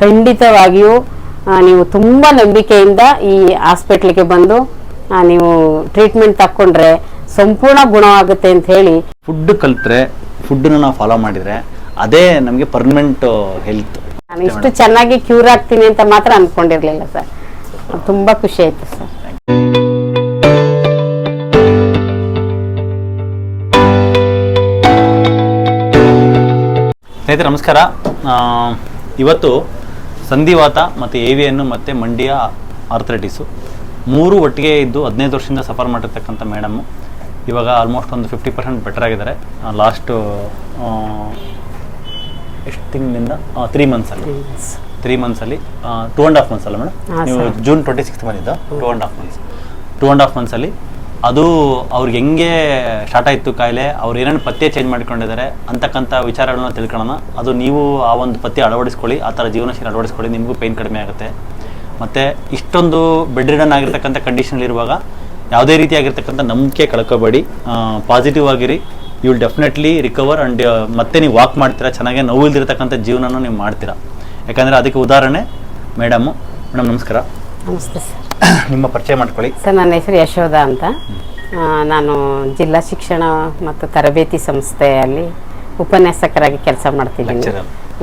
ಖಂಡಿತವಾಗಿಯೂ ನೀವು ತುಂಬಾ ನಂಬಿಕೆಯಿಂದ ಈ ಹಾಸ್ಪಿಟ್ಲಿಗೆ ಬಂದು ನೀವು ಟ್ರೀಟ್ಮೆಂಟ್ ತಕೊಂಡ್ರೆ ಸಂಪೂರ್ಣ ಗುಣವಾಗುತ್ತೆ ಅಂತ ಹೇಳಿ. ಫುಡ್ ಕಲ್ತ್ರೆ ಫುಡ್ನ ನಾವು ಫಾಲೋ ಮಾಡಿದ್ರೆ ಅದೇ ನಮಗೆ ಪರ್ಮನೆಂಟ್ ಹೆಲ್ತ್. ನಾನು ಇಷ್ಟು ಚೆನ್ನಾಗಿ ಕ್ಯೂರ್ ಆಗ್ತೀನಿ ಅಂತ ಮಾತ್ರ ಅನ್ಕೊಂಡಿರ್ಲಿಲ್ಲ ಸರ್. ತುಂಬಾ ಖುಷಿ ಆಯ್ತು ಸರ್. ಸ್ನೇಹಿತರೆ ನಮಸ್ಕಾರ. ಇವತ್ತು ಸಂಧಿವಾತ ಮತ್ತು AVN ಮತ್ತು ಮಂಡಿಯ ಆರ್ಥರೈಟಿಸು ಮೂರು ಒಟ್ಟಿಗೆ ಇದ್ದು 15 ವರ್ಷದಿಂದ ಸಫರ್ ಮಾಡಿರ್ತಕ್ಕಂಥ ಮೇಡಮ್ಮು ಇವಾಗ ಆಲ್ಮೋಸ್ಟ್ ಒಂದು 50% ಬೆಟರ್ ಆಗಿದ್ದಾರೆ. ಲಾಸ್ಟ್ ಎಷ್ಟು ತಿಂಗಳಿಂದ 3 ಮಂತ್ಸಲ್ಲಿ 2.5 ಮಂತ್ಸ್ ಅಲ್ಲ ಮೇಡಮ್, ನೀವು ಜೂನ್ 26 ಬಂದಿದ್ದು 2.5 ಮಂತ್ಸಲ್ಲಿ ಅದು ಅವ್ರಿಗೆ ಹೆಂಗೆ ಸ್ಟಾರ್ಟ್ ಆಯಿತು ಕಾಯಿಲೆ, ಅವ್ರು ಏನೇನು ಪಥ್ಯ ಚೇಂಜ್ ಮಾಡ್ಕೊಂಡಿದ್ದಾರೆ ಅಂತಕ್ಕಂಥ ವಿಚಾರಗಳನ್ನ ತಿಳ್ಕೊಳ್ಳೋಣ. ಅದು ನೀವು ಆ ಒಂದು ಪಥ್ಯ ಅಳವಡಿಸ್ಕೊಳ್ಳಿ, ಆ ಥರ ಜೀವನಶೈಲಿ ಅಳವಡಿಸ್ಕೊಳ್ಳಿ, ನಿಮಗೂ ಪೇಯ್ನ್ ಕಡಿಮೆ ಆಗುತ್ತೆ. ಮತ್ತು ಇಷ್ಟೊಂದು ಬೆಡ್ ರಿಡನ್ ಆಗಿರ್ತಕ್ಕಂಥ ಕಂಡೀಷನಲ್ಲಿರುವಾಗ ಯಾವುದೇ ರೀತಿಯಾಗಿರ್ತಕ್ಕಂಥ ನಂಬಿಕೆ ಕಳ್ಕೊಬೇಡಿ, ಪಾಸಿಟಿವ್ ಆಗಿರಿ. You will definitely recover and ಮತ್ತೆ ನೀವು ವಾಕ್ ಮಾಡ್ತೀರಾ, ಚೆನ್ನಾಗಿ ನೋವಿಲ್ದಿರ್ತಕ್ಕಂಥ ಜೀವನನೂ ನೀವು ಮಾಡ್ತೀರಾ. ಯಾಕಂದರೆ ಅದಕ್ಕೆ ಉದಾಹರಣೆ ಮೇಡಮ್. ಮೇಡಮ್ ನಮಸ್ಕಾರ. ನಮಸ್ತೆ ಸರ್. ನಿಮ್ಮ ಪರಿಚಯ ಮಾಡ್ಕೊಳ್ಳಿ ಸರ್. ನನ್ನ ಹೆಸರು ಯಶೋಧ ಅಂತ. ನಾನು ಜಿಲ್ಲಾ ಶಿಕ್ಷಣ ಮತ್ತು ತರಬೇತಿ ಸಂಸ್ಥೆಯಲ್ಲಿ ಉಪನ್ಯಾಸಕರಾಗಿ ಕೆಲಸ ಮಾಡ್ತಿದ್ದೀನಿ,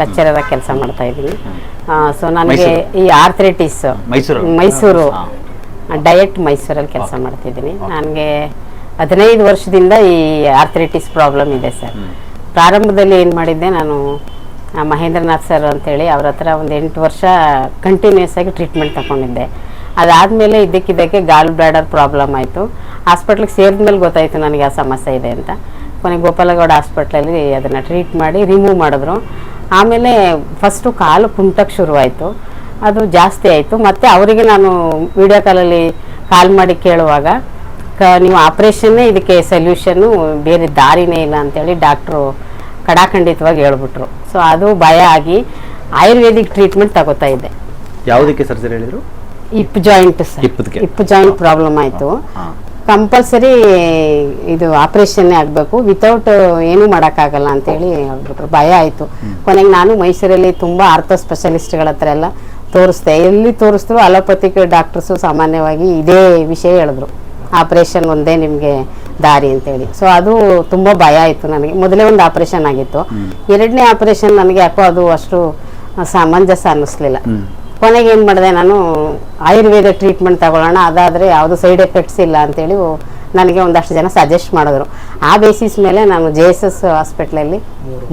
ಲೆಕ್ಚರರ್ ಆಗಿ ಕೆಲಸ ಮಾಡ್ತಾ ಇದ್ದೀನಿ. ಸೊ ನನಗೆ ಈ ಆರ್ಥರೈಟಿಸ್ ಮೈಸೂರು ಡಯಟ್ ಮೈಸೂರಲ್ಲಿ ಕೆಲಸ ಮಾಡ್ತಿದ್ದೀನಿ. ನನಗೆ 15 ವರ್ಷದಿಂದ ಈ ಆರ್ಥರೈಟಿಸ್ ಪ್ರಾಬ್ಲಮ್ ಇದೆ ಸರ್. ಪ್ರಾರಂಭದಲ್ಲಿ ಏನು ಮಾಡಿದ್ದೆ, ನಾನು ಮಹೇಂದ್ರನಾಥ್ ಸರ್ ಅಂತೇಳಿ ಅವ್ರ ಹತ್ರ ಒಂದು 8 ವರ್ಷ ಕಂಟಿನ್ಯೂಸ್ ಆಗಿ ಟ್ರೀಟ್ಮೆಂಟ್ ತಗೊಂಡಿದ್ದೆ. ಅದಾದಮೇಲೆ ಇದ್ದಕ್ಕಿದ್ದಕ್ಕೆ ಗಾಲ್ ಬ್ಲಾಡರ್ ಪ್ರಾಬ್ಲಮ್ ಆಯಿತು. ಹಾಸ್ಪಿಟ್ಲಿಗೆ ಸೇರಿದ ಮೇಲೆ ಗೊತ್ತಾಯಿತು ನನಗೆ ಆ ಸಮಸ್ಯೆ ಇದೆ ಅಂತ. ಕೊನೆಗೆ ಗೋಪಾಲಗೌಡ ಹಾಸ್ಪಿಟ್ಲಲ್ಲಿ ಅದನ್ನು ಟ್ರೀಟ್ ಮಾಡಿ ರಿಮೂವ್ ಮಾಡಿದ್ರು. ಆಮೇಲೆ ಫಸ್ಟು ಕಾಲು ಕುಂಟಕ್ಕೆ ಶುರುವಾಯಿತು, ಅದು ಜಾಸ್ತಿ ಆಯಿತು. ಮತ್ತು ಅವರಿಗೆ ನಾನು ವಿಡಿಯೋ ಕಾಲಲ್ಲಿ ಕಾಲ್ ಮಾಡಿ ಕೇಳುವಾಗ ನೀವು ಆಪ್ರೇಷನ್ನೇ ಇದಕ್ಕೆ ಸೊಲ್ಯೂಷನ್ನು, ಬೇರೆ ದಾರಿನೇ ಇಲ್ಲ ಅಂತೇಳಿ ಡಾಕ್ಟ್ರು ಕಡಾಖಂಡಿತವಾಗಿ ಹೇಳ್ಬಿಟ್ರು. ಸೊ ಅದು ಭಯ ಆಗಿ ಆಯುರ್ವೇದಿಕ್ ಟ್ರೀಟ್ಮೆಂಟ್ ತಗೋತಾ ಇದ್ದೆ. ಯಾವುದಕ್ಕೆ ಸರ್ಜರಿ ಹೇಳಿದ್ರು? Hip joint sir. Hip joint problem ಆಯಿತು. ಕಂಪಲ್ಸರಿ ಇದು ಆಪ್ರೇಷನ್ನೇ ಆಗಬೇಕು, ವಿತೌಟ್ ಏನೂ ಮಾಡೋಕ್ಕಾಗಲ್ಲ ಅಂತೇಳಿ ಹೇಳ್ಬಿಟ್ರು. ಭಯ ಆಯಿತು. ಕೊನೆಗೆ ನಾನು ಮೈಸೂರಲ್ಲಿ ತುಂಬ ಆರ್ಥೋ ಸ್ಪೆಷಲಿಸ್ಟ್ಗಳ ಹತ್ರ ಎಲ್ಲ ತೋರಿಸ್ದೆ. ಎಲ್ಲಿ ತೋರಿಸಿದ್ರು ಅಲೋಪತಿಕ್ ಡಾಕ್ಟರ್ಸು ಸಾಮಾನ್ಯವಾಗಿ ಇದೇ ವಿಷಯ ಹೇಳಿದ್ರು, ಆಪ್ರೇಷನ್ ಒಂದೇ ನಿಮಗೆ ದಾರಿ ಅಂತೇಳಿ. ಸೊ ಅದು ತುಂಬ ಭಯ ಆಯಿತು ನನಗೆ. ಮೊದಲೇ ಒಂದು ಆಪ್ರೇಷನ್ ಆಗಿತ್ತು, 2ನೇ ಆಪ್ರೇಷನ್ ನನಗೆ ಯಾಕೋ ಅದು ಅಷ್ಟು ಸಮಂಜಸ ಅನ್ನಿಸ್ಲಿಲ್ಲ. ಕೊನೆಗೆ ಏನು ಮಾಡಿದೆ, ನಾನು ಆಯುರ್ವೇದ ಟ್ರೀಟ್ಮೆಂಟ್ ತಗೊಳ್ಳೋಣ, ಅದಾದರೆ ಯಾವುದು ಸೈಡ್ ಎಫೆಕ್ಟ್ಸ್ ಇಲ್ಲ ಅಂತೇಳಿ ನನಗೆ ಒಂದಷ್ಟು ಜನ ಸಜೆಸ್ಟ್ ಮಾಡಿದ್ರು. ಆ ಬೇಸಿಸ್ ಮೇಲೆ ನಾನು JSS ಹಾಸ್ಪಿಟ್ಲಲ್ಲಿ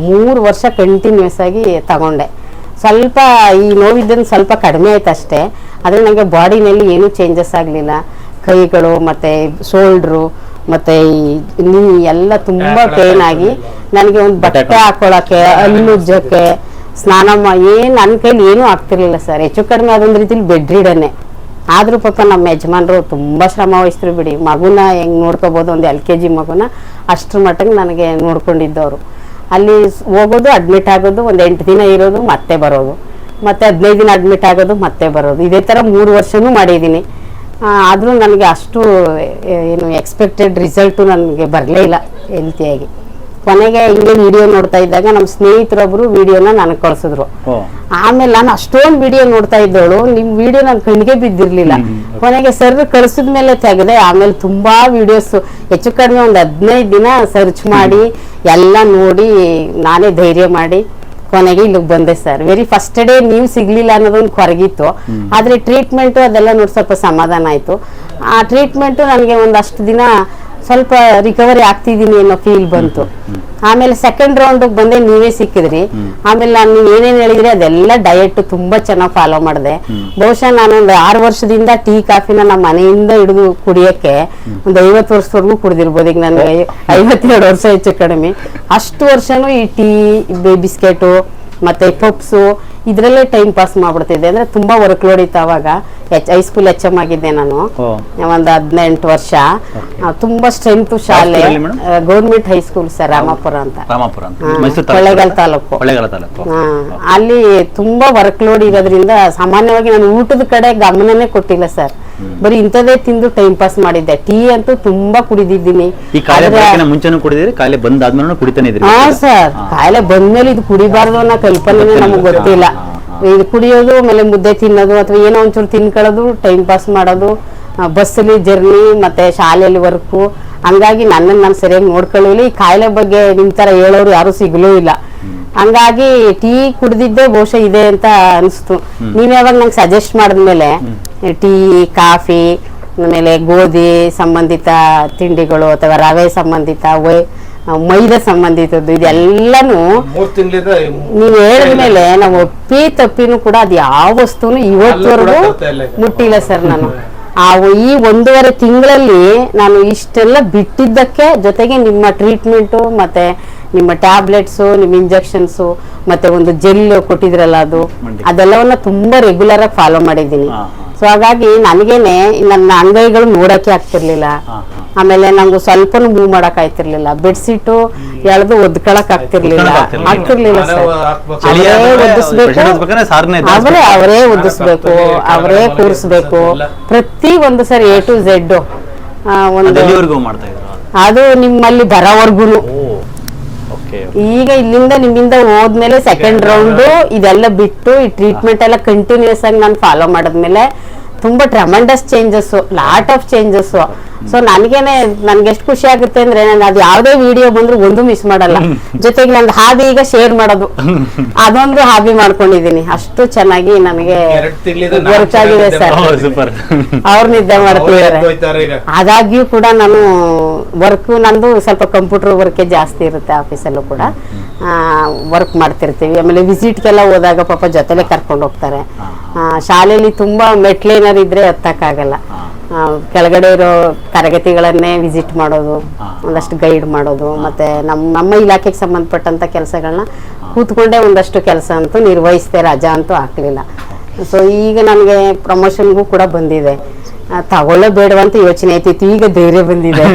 3 ವರ್ಷ ಕಂಟಿನ್ಯೂಸ್ ಆಗಿ ತಗೊಂಡೆ. ಸ್ವಲ್ಪ ಈ ನೋವಿದ್ದನ್ನು ಸ್ವಲ್ಪ ಕಡಿಮೆ ಆಯ್ತು ಅಷ್ಟೇ, ಆದರೆ ನನಗೆ ಬಾಡಿನಲ್ಲಿ ಏನೂ ಚೇಂಜಸ್ ಆಗಲಿಲ್ಲ. ಕೈಗಳು ಮತ್ತು ಶೋಲ್ಡ್ರು ಮತ್ತು ಈ ನೀ ಎಲ್ಲ ತುಂಬ ಪೇನ್ ಆಗಿ ನನಗೆ ಒಂದು ಬಟ್ಟೆ ಹಾಕೊಳ್ಳೋಕ್ಕೆ, ಹಲ್ಲುಜ್ಜಕ್ಕೆ, ಸ್ನಾನ ಏನು ನನ್ನ ಕೈಲಿ ಏನೂ ಆಗ್ತಿರ್ಲಿಲ್ಲ ಸರ್. ಹೆಚ್ಚು ಕಡಿಮೆ ಅದೊಂದು ರೀತಿಲಿ ಬೆಡ್ ರಿಡನ್ನೇ. ಆದರೂ ಪಾಪ ನಮ್ಮ ಯಜಮಾನರು ತುಂಬ ಶ್ರಮ ವಹಿಸ್ರು ಬಿಡಿ. ಮಗುನ ಹೆಂಗೆ ನೋಡ್ಕೋಬೋದು, ಒಂದು LKG ಮಗುನ ಅಷ್ಟ್ರ ಮಟ್ಟಿಗೆ ನನಗೆ ನೋಡ್ಕೊಂಡಿದ್ದವರು. ಅಲ್ಲಿ ಹೋಗೋದು, ಅಡ್ಮಿಟ್ ಆಗೋದು, ಒಂದು 8 ದಿನ ಇರೋದು, ಮತ್ತೆ ಬರೋದು, ಮತ್ತು 15 ದಿನ ಅಡ್ಮಿಟ್ ಆಗೋದು, ಮತ್ತೆ ಬರೋದು. ಇದೇ ಥರ 3 ವರ್ಷನೂ ಮಾಡಿದ್ದೀನಿ. ಆದರೂ ನನಗೆ ಅಷ್ಟು ಏನು ಎಕ್ಸ್ಪೆಕ್ಟೆಡ್ ರಿಸಲ್ಟು ನನಗೆ ಬರಲೇ ಇಲ್ಲ ಹೆಲ್ತಿಯಾಗಿ. ಕೊನೆಗೆ ಹಿಂಗೆ ವಿಡಿಯೋ ನೋಡ್ತಾ ಇದ್ದಾಗ ನಮ್ಮ ಸ್ನೇಹಿತರೊಬ್ಬರು ವಿಡಿಯೋನ ನನಗೆ ಕಳಿಸಿದ್ರು. ಆಮೇಲೆ ನಾನು ಅಷ್ಟೊಂದು ವಿಡಿಯೋ ನೋಡ್ತಾ ಇದ್ದವಳು, ನಿಮ್ಮ ವಿಡಿಯೋ ನನ್ನ ಕಣ್ಣಿಗೆ ಬಿದ್ದಿರಲಿಲ್ಲ. ಕೊನೆಗೆ ಸರ್ ಕಳಿಸಿದ್ಮೇಲೆ ತೆಗೆದೆ. ಆಮೇಲೆ ತುಂಬ ವಿಡಿಯೋಸ್ ಹೆಚ್ಚು ಕಡಿಮೆ ಒಂದು 15 ದಿನ ಸರ್ಚ್ ಮಾಡಿ ಎಲ್ಲ ನೋಡಿ ನಾನೇ ಧೈರ್ಯ ಮಾಡಿ ಕೊನೆಗೆ ಇಲ್ಲಿಗೆ ಬಂದೆ ಸರ್. ವೆರಿ ಫಸ್ಟ್ ಡೇ ನೀವು ಸಿಗ್ಲಿಲ್ಲ ಅನ್ನೋದೊಂದು ಕೊರಗಿತ್ತು, ಆದರೆ ಟ್ರೀಟ್ಮೆಂಟು ಅದೆಲ್ಲ ನೋಡಿ ಸ್ವಲ್ಪ ಸಮಾಧಾನ ಆಯಿತು. ಆ ಟ್ರೀಟ್ಮೆಂಟು ನನಗೆ ಒಂದಷ್ಟು ದಿನ ಸ್ವಲ್ಪ ರಿಕವರಿ ಆಗ್ತಿದ್ದೀನಿ ಅನ್ನೋ ಫೀಲ್ ಬಂತು. ಆಮೇಲೆ ಸೆಕೆಂಡ್ ರೌಂಡಿಗೆ ಬಂದೆ, ನೀವೇ ಸಿಕ್ಕಿದ್ರಿ. ಆಮೇಲೆ ನಾನು ಏನೇನು ಹೇಳಿದ್ರಿ ಅದೆಲ್ಲ ಡಯಟ್ ತುಂಬ ಚೆನ್ನಾಗಿ ಫಾಲೋ ಮಾಡಿದೆ. ಬಹುಶಃ ನಾನು ಒಂದು 6 ವರ್ಷದಿಂದ ಟೀ ಕಾಫಿನ ನಮ್ಮ ಮನೆಯಿಂದ ಹಿಡಿದು ಕುಡಿಯೋಕ್ಕೆ ಒಂದು 50 ವರ್ಷದವರೆಗೂ ಕುಡಿದಿರ್ಬೋದು. ಈಗ ನನಗೆ 52 ವರ್ಷ ಹೆಚ್ಚು ಕಡಿಮೆ. ಅಷ್ಟು ವರ್ಷನೂ ಈ ಟೀ, ಬಿಸ್ಕೆಟು ಮತ್ತು ಪಪ್ಸು ಇದರಲ್ಲೇ ಟೈಮ್ ಪಾಸ್ ಮಾಡ್ಬಿಡ್ತಿದ್ದೆ. ಅಂದರೆ ತುಂಬ ವರ್ಕ್ ಲೋಡ್ ಇತ್ತು. ಅವಾಗ ಹೈಸ್ಕೂಲ್ HM ಆಗಿದ್ದೆ ನಾನು, ಒಂದು 18 ವರ್ಷ. ತುಂಬ ಸ್ಟ್ರೆಂತ್ ಶಾಲೆ, ಗೌರ್ಮೆಂಟ್ ಹೈಸ್ಕೂಲ್ ಸರ್, ರಾಮಾಪುರ ಅಂತ, ಕೊಳ್ಳೇಗಾಲ ತಾಲೂಕು. ಅಲ್ಲಿ ತುಂಬಾ ವರ್ಕ್ ಲೋಡ್ ಇರೋದ್ರಿಂದ ಸಾಮಾನ್ಯವಾಗಿ ನಾನು ಊಟದ ಕಡೆ ಗಮನನೇ ಕೊಟ್ಟಿಲ್ಲ ಸರ್. ಬರೀ ಇಂಥದೇ ತಿಂದು ಟೈಮ್ ಪಾಸ್ ಮಾಡಿದ್ದೆ. ಟೀ ಅಂತೂ ತುಂಬಾ ಕುಡಿದಿದ್ದೀನಿ. ಹಾ ಸರ್, ಕಾಯಿಲೆ ಬಂದ್ಮೇಲೆ ಇದು ಕುಡಿಬಾರ್ದು ಅನ್ನೋ ಕಲ್ಪನೆ ನಮಗೆ ಗೊತ್ತಿಲ್ಲ. ಇದು ಕುಡಿಯೋದು ಆಮೇಲೆ ಮುದ್ದೆ ತಿನ್ನೋದು ಅಥವಾ ಏನೋ ಒಂಚೂರು ತಿನ್ಕೊಳ್ಳೋದು, ಟೈಮ್ ಪಾಸ್ ಮಾಡೋದು, ಬಸ್ಸಲ್ಲಿ ಜರ್ನಿ ಮತ್ತೆ ಶಾಲೆಯಲ್ಲಿ ವರ್ಕು. ಹಂಗಾಗಿ ನನ್ನನ್ನು ನಾನು ಸರಿಯಾಗಿ ನೋಡ್ಕೊಳ್ಳಿಲ್ಲ. ಈ ಕಾಯಿಲೆ ಬಗ್ಗೆ ನಿಮ್ ತರ ಹೇಳೋರು ಯಾರು ಸಿಗ್ಲೂ ಇಲ್ಲ. ಹಂಗಾಗಿ ಟೀ ಕುಡ್ದಿದ್ದೆ ಬಹುಶಃ ಇದೆ ಅಂತ ಅನಿಸ್ತು. ನೀವ್ ಯಾವಾಗ ನಂಗೆ ಸಜೆಸ್ಟ್ ಮಾಡಿದ್ಮೇಲೆ ಟೀ, ಕಾಫಿ, ಆಮೇಲೆ ಗೋಧಿ ಸಂಬಂಧಿತ ತಿಂಡಿಗಳು ಅಥವಾ ರವೆ ಸಂಬಂಧಿತ ಮೈದಾ ಸಂಬಂಧಿತದ್ದು ಇದೆಲ್ಲಾನು ನೀವ್ ಹೇಳಿದ್ಮೇಲೆ ನಾವು ಒಪ್ಪಿ ತಪ್ಪಿನೂ ಕೂಡ ಅದು ಯಾವ ವಸ್ತುನು ಇವತ್ತವರೆಗೂ ಮುಟ್ಟಿಲ್ಲ ಸರ್. ನಾನು ಈ 1.5 ತಿಂಗಳಲ್ಲಿ ನಾನು ಇಷ್ಟೆಲ್ಲ ಬಿಟ್ಟಿದ್ದಕ್ಕೆ, ಜೊತೆಗೆ ನಿಮ್ಮ ಟ್ರೀಟ್ಮೆಂಟು ಮತ್ತೆ ನಿಮ್ಮ ಟ್ಯಾಬ್ಲೆಟ್ಸು, ನಿಮ್ಮ ಇಂಜೆಕ್ಷನ್ಸು ಮತ್ತೆ ಒಂದು ಜೆಲ್ ಕೊಟ್ಟಿದ್ರಲ್ಲ ಅದೆಲ್ಲವನ್ನ ತುಂಬಾ ರೆಗ್ಯುಲರ್ ಆಗಿ ಫಾಲೋ ಮಾಡಿದ್ದೀನಿ. ಸೊ ಹಾಗಾಗಿ ನನಗೇನೆ ನನ್ನ ಅಂಗೈಗಳು ನೋಡಕ್ಕೆ ಆಗ್ತಿರ್ಲಿಲ್ಲ. ಆಮೇಲೆ ನಂಗೆ ಸ್ವಲ್ಪ ಮೂವ್ ಮಾಡಕ್ ಆಯ್ತಿರ್ಲಿಲ್ಲ. ಬೆಡ್ಶೀಟು ಎಳ್ದು ಒದ್ಕೊಳಕ್ ಆಗ್ತಿರ್ಲಿಲ್ಲ ಸರ್. ಅವರೇ ಒದಿಸ್ಬೇಕು, ಅವರೇ ಕೂರಿಸ್ಬೇಕು. ಪ್ರತಿ ಒಂದು ಸರ್ A to Z ಅದು ನಿಮ್ಮಲ್ಲಿ ಬರೋವರ್ಗುನು. ಈಗ ಇಲ್ಲಿಂದ ನಿಮ್ಮಿಂದ ಹೋದ್ಮೇಲೆ ಸೆಕೆಂಡ್ ರೌಂಡ್ ಇದೆಲ್ಲ ಬಿಟ್ಟು ಈ ಟ್ರೀಟ್ಮೆಂಟ್ ಎಲ್ಲ ಕಂಟಿನ್ಯೂಸ್ ಆಗಿ ನಾನು ಫಾಲೋ ಮಾಡಿದ್ಮೇಲೆ ತುಂಬಾ tremendous changes, lot of changes. So ನನ್ಗೆ ಎಷ್ಟು ಖುಷಿ ಆಗುತ್ತೆ ಅಂದ್ರೆ, ನಾನು ಅದು ಯಾವ್ದೇ ವಿಡಿಯೋ ಬಂದ್ರು ಒಂದು ಮಿಸ್ ಮಾಡಲ್ಲ. ಜೊತೆಗೆ ನನ್ನ ಹಾಬಿ ಈಗ ಶೇರ್ ಮಾಡೋದು, ಅದೊಂದು ಹಾಬಿ ಮಾಡ್ಕೊಂಡಿದೀನಿ. ಅಷ್ಟು ಚೆನ್ನಾಗಿ ನನಗೆ ವರ್ಕ್ ಆಗಿದೆ ಸರ್. ಅವ್ರು ನಿದ್ದೆ ಮಾಡ್ತಿದ್ದಾರೆ. ಆದಾಗ್ಯೂ ಕೂಡ ನಾನು ನಂದು ಸ್ವಲ್ಪ ಕಂಪ್ಯೂಟರ್ ವರ್ಕ್ ಜಾಸ್ತಿ ಇರುತ್ತೆ. ಆಫೀಸಲ್ಲೂ ಕೂಡ ವರ್ಕ್ ಮಾಡ್ತಿರ್ತೀವಿ. ಆಮೇಲೆ ವಿಸಿಟ್ಗೆಲ್ಲ ಹೋದಾಗ ಪಾಪ ಜೊತೆಲೆ ಕರ್ಕೊಂಡು ಹೋಗ್ತಾರೆ. ಶಾಲೆಯಲ್ಲಿ ತುಂಬಾ ಮೆಟ್ಲೇನಾರು ಇದ್ರೆ ಹತ್ತಕ್ಕಾಗಲ್ಲ. ಕೆಳಗಡೆ ಇರೋ ತರಗತಿಗಳನ್ನೇ ವಿಸಿಟ್ ಮಾಡೋದು, ಒಂದಷ್ಟು ಗೈಡ್ ಮಾಡೋದು, ಮತ್ತೆ ನಮ್ಮ ಇಲಾಖೆಗೆ ಸಂಬಂಧಪಟ್ಟಂತ ಕೆಲಸಗಳನ್ನ ಕೂತ್ಕೊಂಡೇ ಒಂದಷ್ಟು ಕೆಲಸ ಅಂತೂ ನಿರ್ವಹಿಸ್ದೆ, ರಜಾ ಅಂತೂ ಹಾಕ್ಲಿಲ್ಲ. ಸೊ ಈಗ ನನಗೆ ಪ್ರಮೋಷನ್ಗೂ ಕೂಡ ಬಂದಿದೆ. ತಗೊಳ್ಳೋ ಬೇಡವಂತ ಯೋಚನೆ ಐತಿತ್ತು. ಈಗ ಧೈರ್ಯ ಬಂದಿದೆ.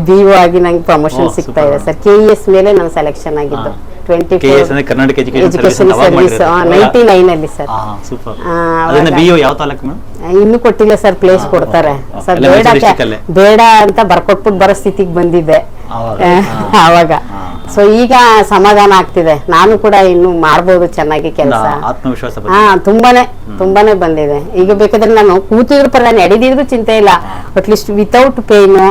BO ಆಗಿ ನಂಗೆ ಪ್ರಮೋಷನ್ ಸಿಗ್ತಾ ಇದೆ ಸರ್. KES ಮೇಲೆ ನಾನು ಸೆಲೆಕ್ಷನ್ ಆಗಿದ್ದು 24 ಎಜುಕೇಶನ್ ಸರ್ವಿಸ್ 99 ಅಲ್ಲಿ ಸರ್. ಇನ್ನು ಕೊಟ್ಟಿಲ್ಲ ಸರ್, ಪ್ಲೇಸ್ ಕೊಡ್ತಾರೆ ಸರ್. ಬೇಡ ಅಂತ ಬರ್ಕೊಟ್ಬಿಟ್ಟು ಬರೋ ಸ್ಥಿತಿಗೆ ಬಂದಿದ್ದೆ ಆವಾಗ. ಸೊ ಈಗ ಸಮಾಧಾನ ಆಗ್ತಿದೆ. ನಾನು ಕೂಡ ಇನ್ನು ಮಾಡ್ಬೋದು ಚೆನ್ನಾಗಿ ಕೆಲಸ. ತುಂಬಾನೇ ಬಂದಿದೆ. ಈಗ ಬೇಕಾದ್ರೆ ನಾನು ಕೂತಿದ್ರು ಪರ, ನಡೆದಿದ್ರು ಚಿಂತೆ ಇಲ್ಲ. ಅಟ್ಲೀಸ್ಟ್ ವಿತೌಟ್ ಪೇನು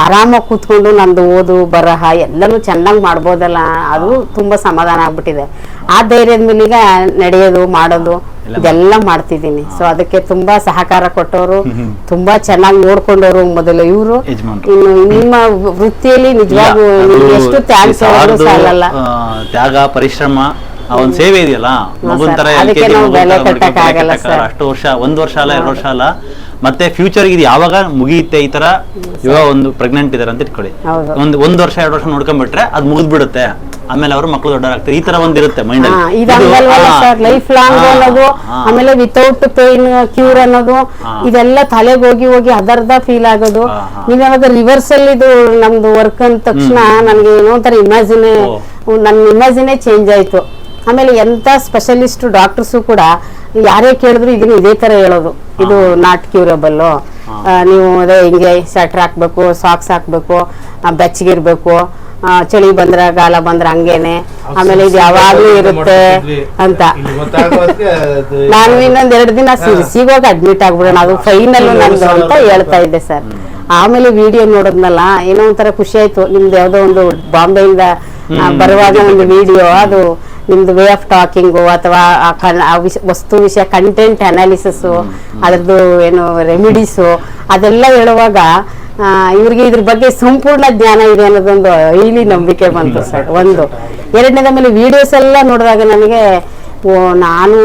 ಆರಾಮಾಗಿ ಕೂತ್ಕೊಂಡು ನಂದು ಓದು ಬರಹ ಎಲ್ಲಾನು ಚೆನ್ನಾಗಿ ಮಾಡ್ಬೋದಲ್ಲ, ಅದು ತುಂಬಾ ಸಮಾಧಾನ ಆಗ್ಬಿಟ್ಟಿದೆ. ಆ ಧೈರ್ಯದ ಮೇಲೆ ಈಗ ನಡೆಯೋದು ಮಾಡೋದು ಇದೆಲ್ಲ ಮಾಡ್ತಿದ್ದೀನಿ. ಸೊ ಅದಕ್ಕೆ ತುಂಬಾ ಸಹಕಾರ ಕೊಟ್ಟವರು, ತುಂಬಾ ಚೆನ್ನಾಗಿ ನೋಡ್ಕೊಂಡವರು ಮೊದಲು ಇವರು. ಇನ್ನು ನಿಮ್ಮ ವೃತ್ತಿಯಲ್ಲಿ ನಿಜವಾಗೂ ಎಷ್ಟು ಥ್ಯಾಂಕ್ಸ್ ಸಾಲಲ್ಲ. ತ್ಯಾಗ, ಪರಿಶ್ರಮ, ಒಂದು ಸೇವೆ ಇದೆಯಲ್ಲ, ಅದಕ್ಕೆ ನಾವು ಬೆಲೆ ಕಟ್ಟಕ್ಕಾಗಲ್ಲ ಸರ್. ಅಷ್ಟು ವರ್ಷ, 1 ವರ್ಷ ಅಲ್ಲ, 2 ವರ್ಷ ಅಲ್ಲ, ಮತ್ತೆ ಫ್ಯೂಚರ್ ಇದು ಯಾವಾಗ ಮುಗಿಯುತ್ತೆ, ಈ ತರ ಇವಾಗ ಒಂದು ಪ್ರೆಗ್ನೆಂಟ್ ಇದಾರೆ ಅಂತ ಇಟ್ಕೊಳ್ಳಿ, 1 ವರ್ಷ 2 ವರ್ಷ ನೋಡ್ಕೊಂಡ್ಬಿಟ್ರೆ ಅದು ಮುಗಿದ್ಬಿಡುತ್ತೆ. ಆಮೇಲೆ ಅವರು ಮಕ್ಕಳು ದೊಡ್ಡವರಾಗ್ತಾರೆ. ಈ ತರ ಒಂದಿರುತ್ತೆ ಮೈಂಡ್ ಅಲ್ಲಿ ಲೈಫ್ ಲಾಂಗ್ ಅನ್ನೋದು. ಆಮೇಲೆ ವಿತೌಟ್ ಪೇನ್ ಕ್ಯೂರ್ ಅನ್ನೋದು, ಇದೆಲ್ಲ ತಲೆಗೆ ಹೋಗಿ ಅದರ್ಧ ಫೀಲ್ ಆಗೋದು. ನೀವ್ ಯಾವಾಗ ರಿವರ್ಸಲ್ ಇದು ನಮ್ದು ವರ್ಕ್ ಅಂದ ತಕ್ಷಣ ನನ್ಗೆ ಏನೋ ಒಂಥರ ನನ್ನ ಇಮ್ಯಾಜಿನೇ ಚೇಂಜ್ ಆಯ್ತು. ಆಮೇಲೆ ಎಂತ ಸ್ಪೆಷಲಿಸ್ಟ್ ಡಾಕ್ಟರ್ಸು ಕೂಡ ಯಾರೇ ಕೇಳಿದ್ರು ಇದನ್ನ ಇದೇ ತರ ಹೇಳೋದು, ಇದು ನಾಟ್ ಕ್ಯೂರಬಲ್, ನೀವು ಅದೇ ಹಿಂಗೆ ಸ್ವೆಟರ್ ಹಾಕ್ಬೇಕು, ಸಾಕ್ಸ್ ಹಾಕ್ಬೇಕು, ಬೆಚ್ಚಗಿರ್ಬೇಕು, ಚಳಿ ಬಂದ್ರ ಗಾಲ ಬಂದ್ರ ಹಂಗೇನೆ, ಆಮೇಲೆ ಇದು ಯಾವಾಗ್ಲೂ ಇರುತ್ತೆ ಅಂತ. ನಾನು ಇನ್ನೊಂದ್ 2 ದಿನ ಸಿಗೋಗಿ ಅಡ್ಮಿಟ್ ಆಗ್ಬಿಡೋಣ, ಅದು ಫೈನಲ್ ನಂದು ಅಂತ ಹೇಳ್ತಾ ಇದ್ದೆ ಸರ್. ಆಮೇಲೆ ವಿಡಿಯೋ ನೋಡಿದ್ನಲ್ಲ, ಏನೋ ಒಂಥರ ಖುಷಿ ಆಯ್ತು. ನಿಮ್ದು ಯಾವ್ದೋ ಒಂದು ಬಾಂಬೆಯಿಂದ ಬರುವಾಗ ಒಂದು ವಿಡಿಯೋ, ಅದು ನಿಮ್ದು ವೇ ಆಫ್ ಟಾಕಿಂಗು ಅಥವಾ ವಸ್ತು ವಿಷಯ ಕಂಟೆಂಟ್ ಅನಾಲಿಸಿಸ್, ಅದ್ರದ್ದು ಏನು ರೆಮಿಡೀಸು ಅದೆಲ್ಲ ಹೇಳುವಾಗ ಇವ್ರಿಗೆ ಇದ್ರ ಬಗ್ಗೆ ಸಂಪೂರ್ಣ ಜ್ಞಾನ ಇದೆ ಅನ್ನೋದೊಂದು ಹೈಲಿ ನಂಬಿಕೆ ಬಂತು ಸರ್. ಒಂದು ಎರಡನೇದ ಮೇಲೆ ವಿಡಿಯೋಸ್ ಎಲ್ಲ ನೋಡಿದಾಗ ನನಗೆ ನಾನು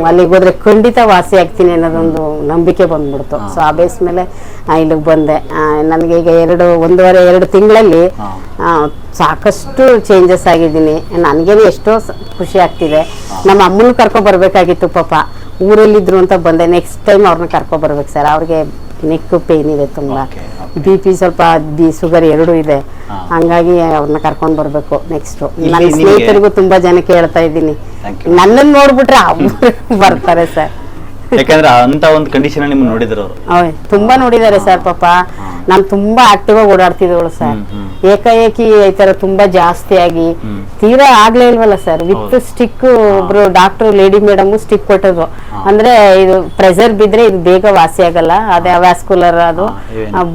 ಅಲ್ಲಿಗೆ ಹೋದ್ರೆ ಖಂಡಿತ ವಾಸಿ ಆಗ್ತೀನಿ ಅನ್ನೋದೊಂದು ನಂಬಿಕೆ ಬಂದ್ಬಿಡ್ತು. ಸೊ ಆ ಬೇಸ್ ಮೇಲೆ ಇಲ್ಲಿಗೆ ಬಂದೆ. ನನಗೆ ಈಗ 1.5-2 ತಿಂಗಳಲ್ಲಿ ಸಾಕಷ್ಟು ಚೇಂಜಸ್ ಆಗಿದ್ದೀನಿ. ನನಗೇನು ಎಷ್ಟೋ ಖುಷಿ ಆಗ್ತಿದೆ. ನಮ್ಮ ಅಮ್ಮನ ಕರ್ಕೊ ಬರ್ಬೇಕಾಗಿತ್ತು, ಪಾಪ ಊರಲ್ಲಿದ್ರು ಅಂತ ಬಂದೆ. ನೆಕ್ಸ್ಟ್ ಟೈಮ್ ಅವ್ರನ್ನ ಕರ್ಕೊ ಬರ್ಬೇಕು ಸರ್. ಅವ್ರಿಗೆ ನೆಕ್ ಪೇನ್ ಇದೆ ತುಂಬಾ, BP ಸ್ವಲ್ಪ ಶುಗರ್ 2 ಇದೆ. ಹಂಗಾಗಿ ಅವ್ರನ್ನ ಕರ್ಕೊಂಡ್ ಬರ್ಬೇಕು ನೆಕ್ಸ್ಟ್. ನನ್ನ ಸ್ನೇಹಿತರಿಗೂ ತುಂಬಾ ಜನಕ್ಕೆ ಹೇಳ್ತಾ ಇದ್ದೀನಿ, ನನ್ನನ್ನು ನೋಡ್ಬಿಟ್ರೆ ಬರ್ತಾರೆ ಸರ್. ಯಾಕಂದ್ರೆ ಅಂತ ಒಂದು ಕಂಡೀಷನ್ ನಿಮ್ಗೆ ನೋಡಿದ್ರು ಅವರು. ತುಂಬಾ ನೋಡಿದ್ದಾರೆ ಸರ್ ಪಾಪ. ನಾನು ತುಂಬಾ ಆಕ್ಟಿವ್ ಆಗಿ ಓಡಾಡ್ತಿದ್ದವಳು ಸರ್. ಏಕಾಏಕಿ ಈ ತರ ತುಂಬಾ ಜಾಸ್ತಿ ಆಗಿ ತೀರಾ ಆಗ್ಲೇ ಇಲ್ವಲ್ಲ ಸರ್. ವಿತ್ ಸ್ಟಿಕ್ ಒಬ್ರು ಡಾಕ್ಟರ್ ಲೇಡಿ ಮೇಡಮ್ ಸ್ಟಿಕ್ ಕೊಟ್ಟರು. ಅಂದ್ರೆ ಇದು ಪ್ರೆಷರ್ ಬಿದ್ರೆ ಇದು ಬೇಗ ವಾಸಿ ಆಗಲ್ಲ, ಅದೇ ವ್ಯಾಸ್ಕುಲರ್ ಅದು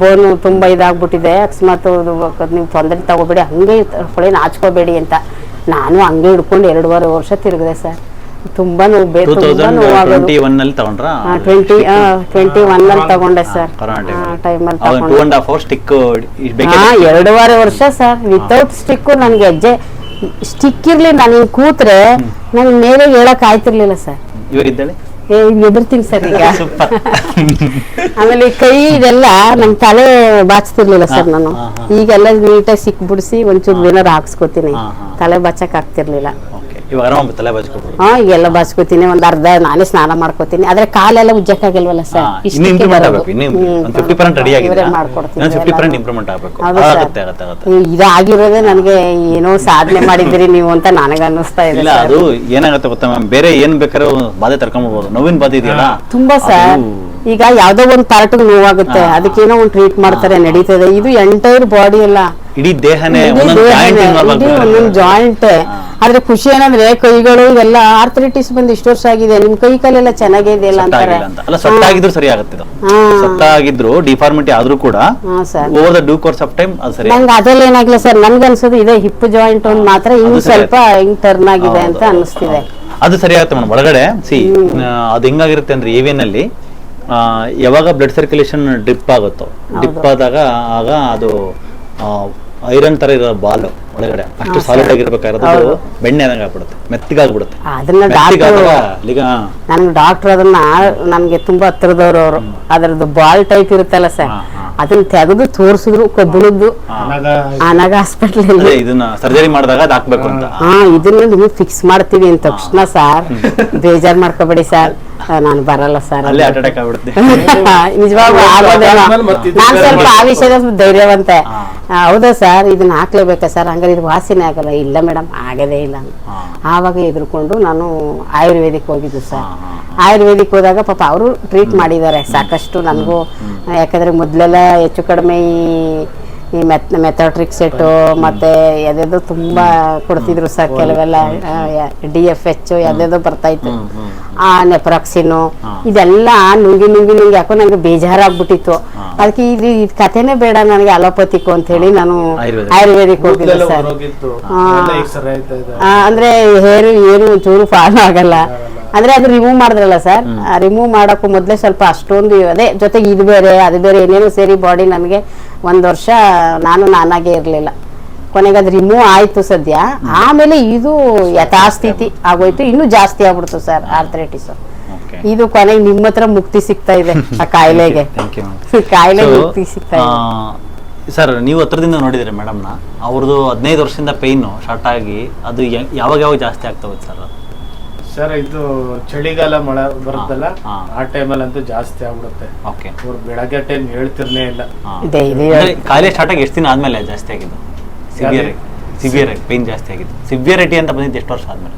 ಬೋನು ತುಂಬಾ ಇದಾಗ್ಬಿಟ್ಟಿದೆ, ಅಕಸ್ಮಾತ್ ನೀವು ತೊಂದರೆ ತಗೋಬೇಡಿ, ಹಂಗೆ ನಾಚ್ಕೋಬೇಡಿ ಅಂತ. ನಾನು ಹಂಗೆ ಹಿಡ್ಕೊಂಡು 2.5 ವರ್ಷ ತಿರುಗಿದೆ ಸರ್. ತುಂಬಾ ನೋವು, ತುಂಬಾ ನೋವಾಗೋದು. 21 ತಗೊಂಡ್ರಾ? 21 ತಗೊಂಡೆ ಸರ್. ಟೈಮಲ್ಲಿ 2.5 hours ಸ್ಟಿಕ್ 2.5 ವರ್ಷ ಸರ್. ವಿತೌಟ್ ಸ್ಟಿಕ್ ನನ್ಗೆ ಹೆಜ್ಜೆ ಸ್ಟಿಕ್ ಇರ್ಲಿ, ನಾನು ಹಿಂಗ್ ಕೂತ್ರೆ ನನ್ ಮೇಲೆ ಹೇಳಕ್ ಆಯ್ತಿರ್ಲಿಲ್ಲ ಸರ್. ಇವರಿದ್ದಾಳೆ ಎದುರ್ತೀನಿ ಸರ್ ಈಗ. ಆಮೇಲೆ ಕೈ ಇದೆಲ್ಲ ನಮ್ ತಲೆ ಬಾಚ್ತಿರ್ಲಿಲ್ಲ ಸರ್ ನಾನು. ಈಗೆಲ್ಲ ನೀಟಾಗಿ ಸಿಕ್ಬಿಡಿಸಿ ಒಂಚೂರು ಏನಾರು ಹಾಕ್ಸ್ಕೊತೀನಿ, ತಲೆ ಬಾಚಕ್ ಆಗ್ತಿರ್ಲಿಲ್ಲ. ಈಗೆಲ್ಲ ಬಾಚ್ಕೋತೀನಿ, ಒಂದ್ ಅರ್ಧ ನಾನೇ ಸ್ನಾನ ಮಾಡ್ಕೋತೀನಿ. ಆದ್ರೆ ಕಾಲೆಲ್ಲ ಉಜ್ಜಕ್ಕಾಗಲ್ವಲ್ಲ ಸರ್. ಇದಾಗಿರೋದೇ ನನಗೆ ಏನೋ ಸಾಧನೆ ಮಾಡಿದ್ರಿ ನೀವು ಅಂತ ನನಗ ಅನ್ನಿಸ್ತಾ ಇದೆ. ಅದು ಏನಾಗುತ್ತೆ ಗೊತ್ತಾ ಮ್ಯಾಮ್, ಬೇರೆ ಏನ್ ಬೇಕಾದ್ರೂ ಬಾಧೆ ತಡ್ಕೊಂಡ್ಬೋದು, ನೋವಿನ ಬಾಧೆ ಇದೆಯಲ್ಲ ತುಂಬಾ ಸರ್. ಈಗ ಯಾವ್ದೋ ಒಂದ್ ಪಾರ್ಟ್ ನೋವಾಗುತ್ತೆ, ಅದಕ್ಕೇನೋ ಒಂದ್ ಟ್ರೀಟ್ ಮಾಡ್ತಾರೆ, ನಡೀತದೆ. ಇದು ಎಂಟೈರ್ ಬಾಡಿ ಎಲ್ಲ, ಇಡೀ ದೇಹನೇ ಒಂದೊಂದು ಜಾಯಿಂಟ್. ಆದ್ರೆ ಖುಷಿ ಏನಂದ್ರೆ ಕೈಗಳು ಇವೆಲ್ಲ ಆರ್ಥರೈಟಿಸ್ ಬಂದು ಇಷ್ಟು ವರ್ಷ ಆಗಿದೆ, ನಿಮ್ ಕೈ ಕಾಲೆಲ್ಲ ಚೆನ್ನಾಗೇ ಇದೆಯಲ್ಲ ಅಂತಾರೆ. ಸೊಟ್ಟಾಗಿದ್ರು ಸರಿ ಆಗುತ್ತೆ, ಸೊಟ್ಟಾಗಿದ್ರು ಡಿಫಾರ್ಮಿಟಿ ಆದ್ರೂ ಕೂಡ over the due course of time ಅದು ಸರಿ. ನಂಗೆ ಅದೆಲ್ಲ ಏನಾಗಿಲ್ಲ ಸರ್, ನನ್ಗೆ ಅನ್ಸೋದು ಇದೆ ಹಿಪ್ ಜಾಯಿಂಟ್ ಒಂದ್ ಮಾತ್ರ ಹಿಂಗ್ ಸ್ವಲ್ಪ ಹಿಂಗ್ ಟರ್ನ್ ಆಗಿದೆ ಅಂತ ಅನಿಸ್ತಿದೆ. ಅದು ಸರಿ ಆಗುತ್ತೆ ಮೇಡಮ್. ಒಳಗಡೆ ಅದು ಹೆಂಗಾಗಿರುತ್ತೆ ಅಂದ್ರೆ ಏವಿಯನ್ ಅಲ್ಲಿ ಯಾವಾಗ ಬ್ಲಡ್ ಸರ್ಕ್ಯುಲೇಷನ್ ಡ್ರಿಪ್ ಆಗುತ್ತೋ, ಡ್ರಿಪ್ ಆದಾಗ ಆಗ ಅದು ಐರನ್ ತರ ಇರೋ ಬಾಲ್ ಒಳಗಡೆ ಅಷ್ಟು ಸಾಲಿಡ್ ಆಗಿರ್ಬೇಕಾಗಿರೋದು ಬೆಣ್ಣೆ ಆದಂಗೆ ಆಗ್ಬಿಡುತ್ತೆ, ಮೆತ್ತಗಾಗ್ಬಿಡುತ್ತೆ. ನನ್ಗೆ ಡಾಕ್ಟರ್ ಅದನ್ನ ನನ್ಗೆ ತುಂಬಾ ಹತ್ರದವ್ರು ಅವರು, ಅದ್ರದ್ದು ಬಾಲ್ ಟೈಪ್ ಇರುತ್ತಲ್ಲ ಸರ್, ಅದನ್ನ ತೆಗೆದು ತೋರಿಸಿದ್ರು ಕಬ್ಬಿಣದ್ದು ಅನಗ ಹಾಸ್ಪಿಟಲ್. ಇದನ್ನ ಸರ್ಜರಿ ಮಾಡಿದಾಗ ಅದು ಹಾಕ್ಬೇಕು ಅಂತ. ಇದನ್ನ ನೀವು ಫಿಕ್ಸ್ ಮಾಡ್ತೀವಿ ಅಂದ ತಕ್ಷಣ ಸರ್ ಬೇಜಾರ್ ಮಾಡ್ಕೋಬೇಡಿ ಸರ್, ನಾನು ಬರಲ್ಲ ಸರ್. ನಿಜವಾಗ್ಲೂ ಆಗೋದೇನೋ. ನಾನ್ ಸ್ವಲ್ಪ ಆ ವಿಷಯದ ಧೈರ್ಯವಂತೆ. ಹೌದಾ ಸರ್, ಇದನ್ನ ಹಾಕ್ಲೇಬೇಕಾ ಸರ್, ಹಂಗಾರೆ ಇದು ವಾಸಿನೇ ಆಗಲ್ಲ. ಇಲ್ಲ ಮೇಡಮ್ ಆಗದೇ ಇಲ್ಲ. ಆವಾಗ ಎದುರ್ಕೊಂಡು ನಾನು ಆಯುರ್ವೇದಿಕ್ ಹೋಗಿದ್ದು ಸರ್. ಆಯುರ್ವೇದಿಕ್ ಹೋದಾಗ ಪಾಪ ಅವರು ಟ್ರೀಟ್ ಮಾಡಿದ್ದಾರೆ ಸಾಕಷ್ಟು ನನಗೂ. ಯಾಕಂದ್ರೆ ಮೊದ್ಲೆಲ್ಲ ಹೆಚ್ಚು ಕಡಿಮೆ ಈ ಮೆಥಾಟ್ರಿಕ್ಸೆಟ್ ಮತ್ತೆ ಯಾವ್ದು ತುಂಬಾ ಕೊಡ್ತಿದ್ರು ಸರ್. ಕೆಲವೆಲ್ಲ DFH ಯಾವ್ದು ಬರ್ತಾ ಇತ್ತು, ಆ ನೆಪ್ರಾಕ್ಸಿನು ಇದೆಲ್ಲ ನುಂಗಿ ಯಾಕೋ ನಂಗೆ ಬೇಜಾರಾಗ್ಬಿಟ್ಟಿತ್ತು. ಅದಕ್ಕೆ ಇದು ಕಥೆನೇ ಬೇಡ ನನಗೆ ಅಲೋಪತಿಕ್ ಅಂತ ಹೇಳಿ ನಾನು ಆಯುರ್ವೇದಿಕ್ ಹೋಗಿದ್ದೆ ಸರ್. ಅಂದ್ರೆ ಹೇರು ಏನು ಒಂಚೂರು ಫಾಲೋ ಆಗಲ್ಲ. ಅಂದ್ರೆ ಅದು ರಿಮೂವ್ ಮಾಡಿದ್ರಲ್ಲ ಸರ್, ರಿಮೂವ್ ಮಾಡಕ್ಕೂ ಮೊದ್ಲೇ ಸ್ವಲ್ಪ ಅಷ್ಟೊಂದು ಅದೇ ಜೊತೆಗೆ ಇದು ಬೇರೆ ಅದು ಬೇರೆ ಏನೇನು ಸೇರಿ ಬಾಡಿ ನನಗೆ 1 ವರ್ಷ ನಾನಾಗೆ ಇರ್ಲಿಲ್ಲ. ಕೊನೆಗೆ ಅದು ರಿಮೂವ್ ಆಯ್ತು ಸದ್ಯ. ಆಮೇಲೆ ಇದು ಯಥಾಸ್ಥಿತಿ ಆಗೋಯ್ತು, ಇನ್ನೂ ಜಾಸ್ತಿ ಆಗ್ಬಿಡ್ತು ಸರ್ ಆರ್ಥರೈಟಿಸ್. ಇದು ಕೊನೆಗೆ ನಿಮ್ಮ ಹತ್ರ ಮುಕ್ತಿ ಸಿಗ್ತಾ ಇದೆ ಆ ಕಾಯಿಲೆಗೆ. ಕಾಯಿಲೆ ಮುಕ್ತಿ ಸಿಗ್ತಾ ಇದೆ ಸರ್. ನೀವು ಹತ್ರದಿಂದ ನೋಡಿದ್ರಿ ಮೇಡಮ್ನ, ಅವ್ರದ್ದು 15 ವರ್ಷದಿಂದ ಪೇನ್ ಸ್ಟಾರ್ಟ್ ಆಗಿ ಅದು ಯಾವಾಗ ಜಾಸ್ತಿ ಆಗ್ತಾ ಹೋಗುತ್ತೆ ಸರ್? ಸರ್ ಇದು ಚಳಿಗಾಲ ಮಳೆ ಬರುತ್ತಲ್ಲ, ಆ ಟೈಮಲ್ಲಿ ಅಂತೂ ಜಾಸ್ತಿ ಆಗ್ಬಿಡುತ್ತೆ. ಅವ್ರು ಬೆಳಗ್ಗೆ ಟೈಮ್ ಹೇಳ್ತಿರ್ನೇ ಇಲ್ಲ. ಕಾಯಿಲೆ ಸ್ಟಾರ್ಟ್ ಆಗಿ ಎಷ್ಟು ದಿನ ಆದ್ಮೇಲೆ ಜಾಸ್ತಿ ಆಗಿದ್ದು? ಸಿವಿಯರ್ ಪೇನ್ ಜಾಸ್ತಿ ಆಗಿದ್ದು. ಸಿವಿಯರಿಟಿ ಅಂತ ಬಂದಿದ್ದು ಎಷ್ಟು ವರ್ಷ ಆದ್ಮೇಲೆ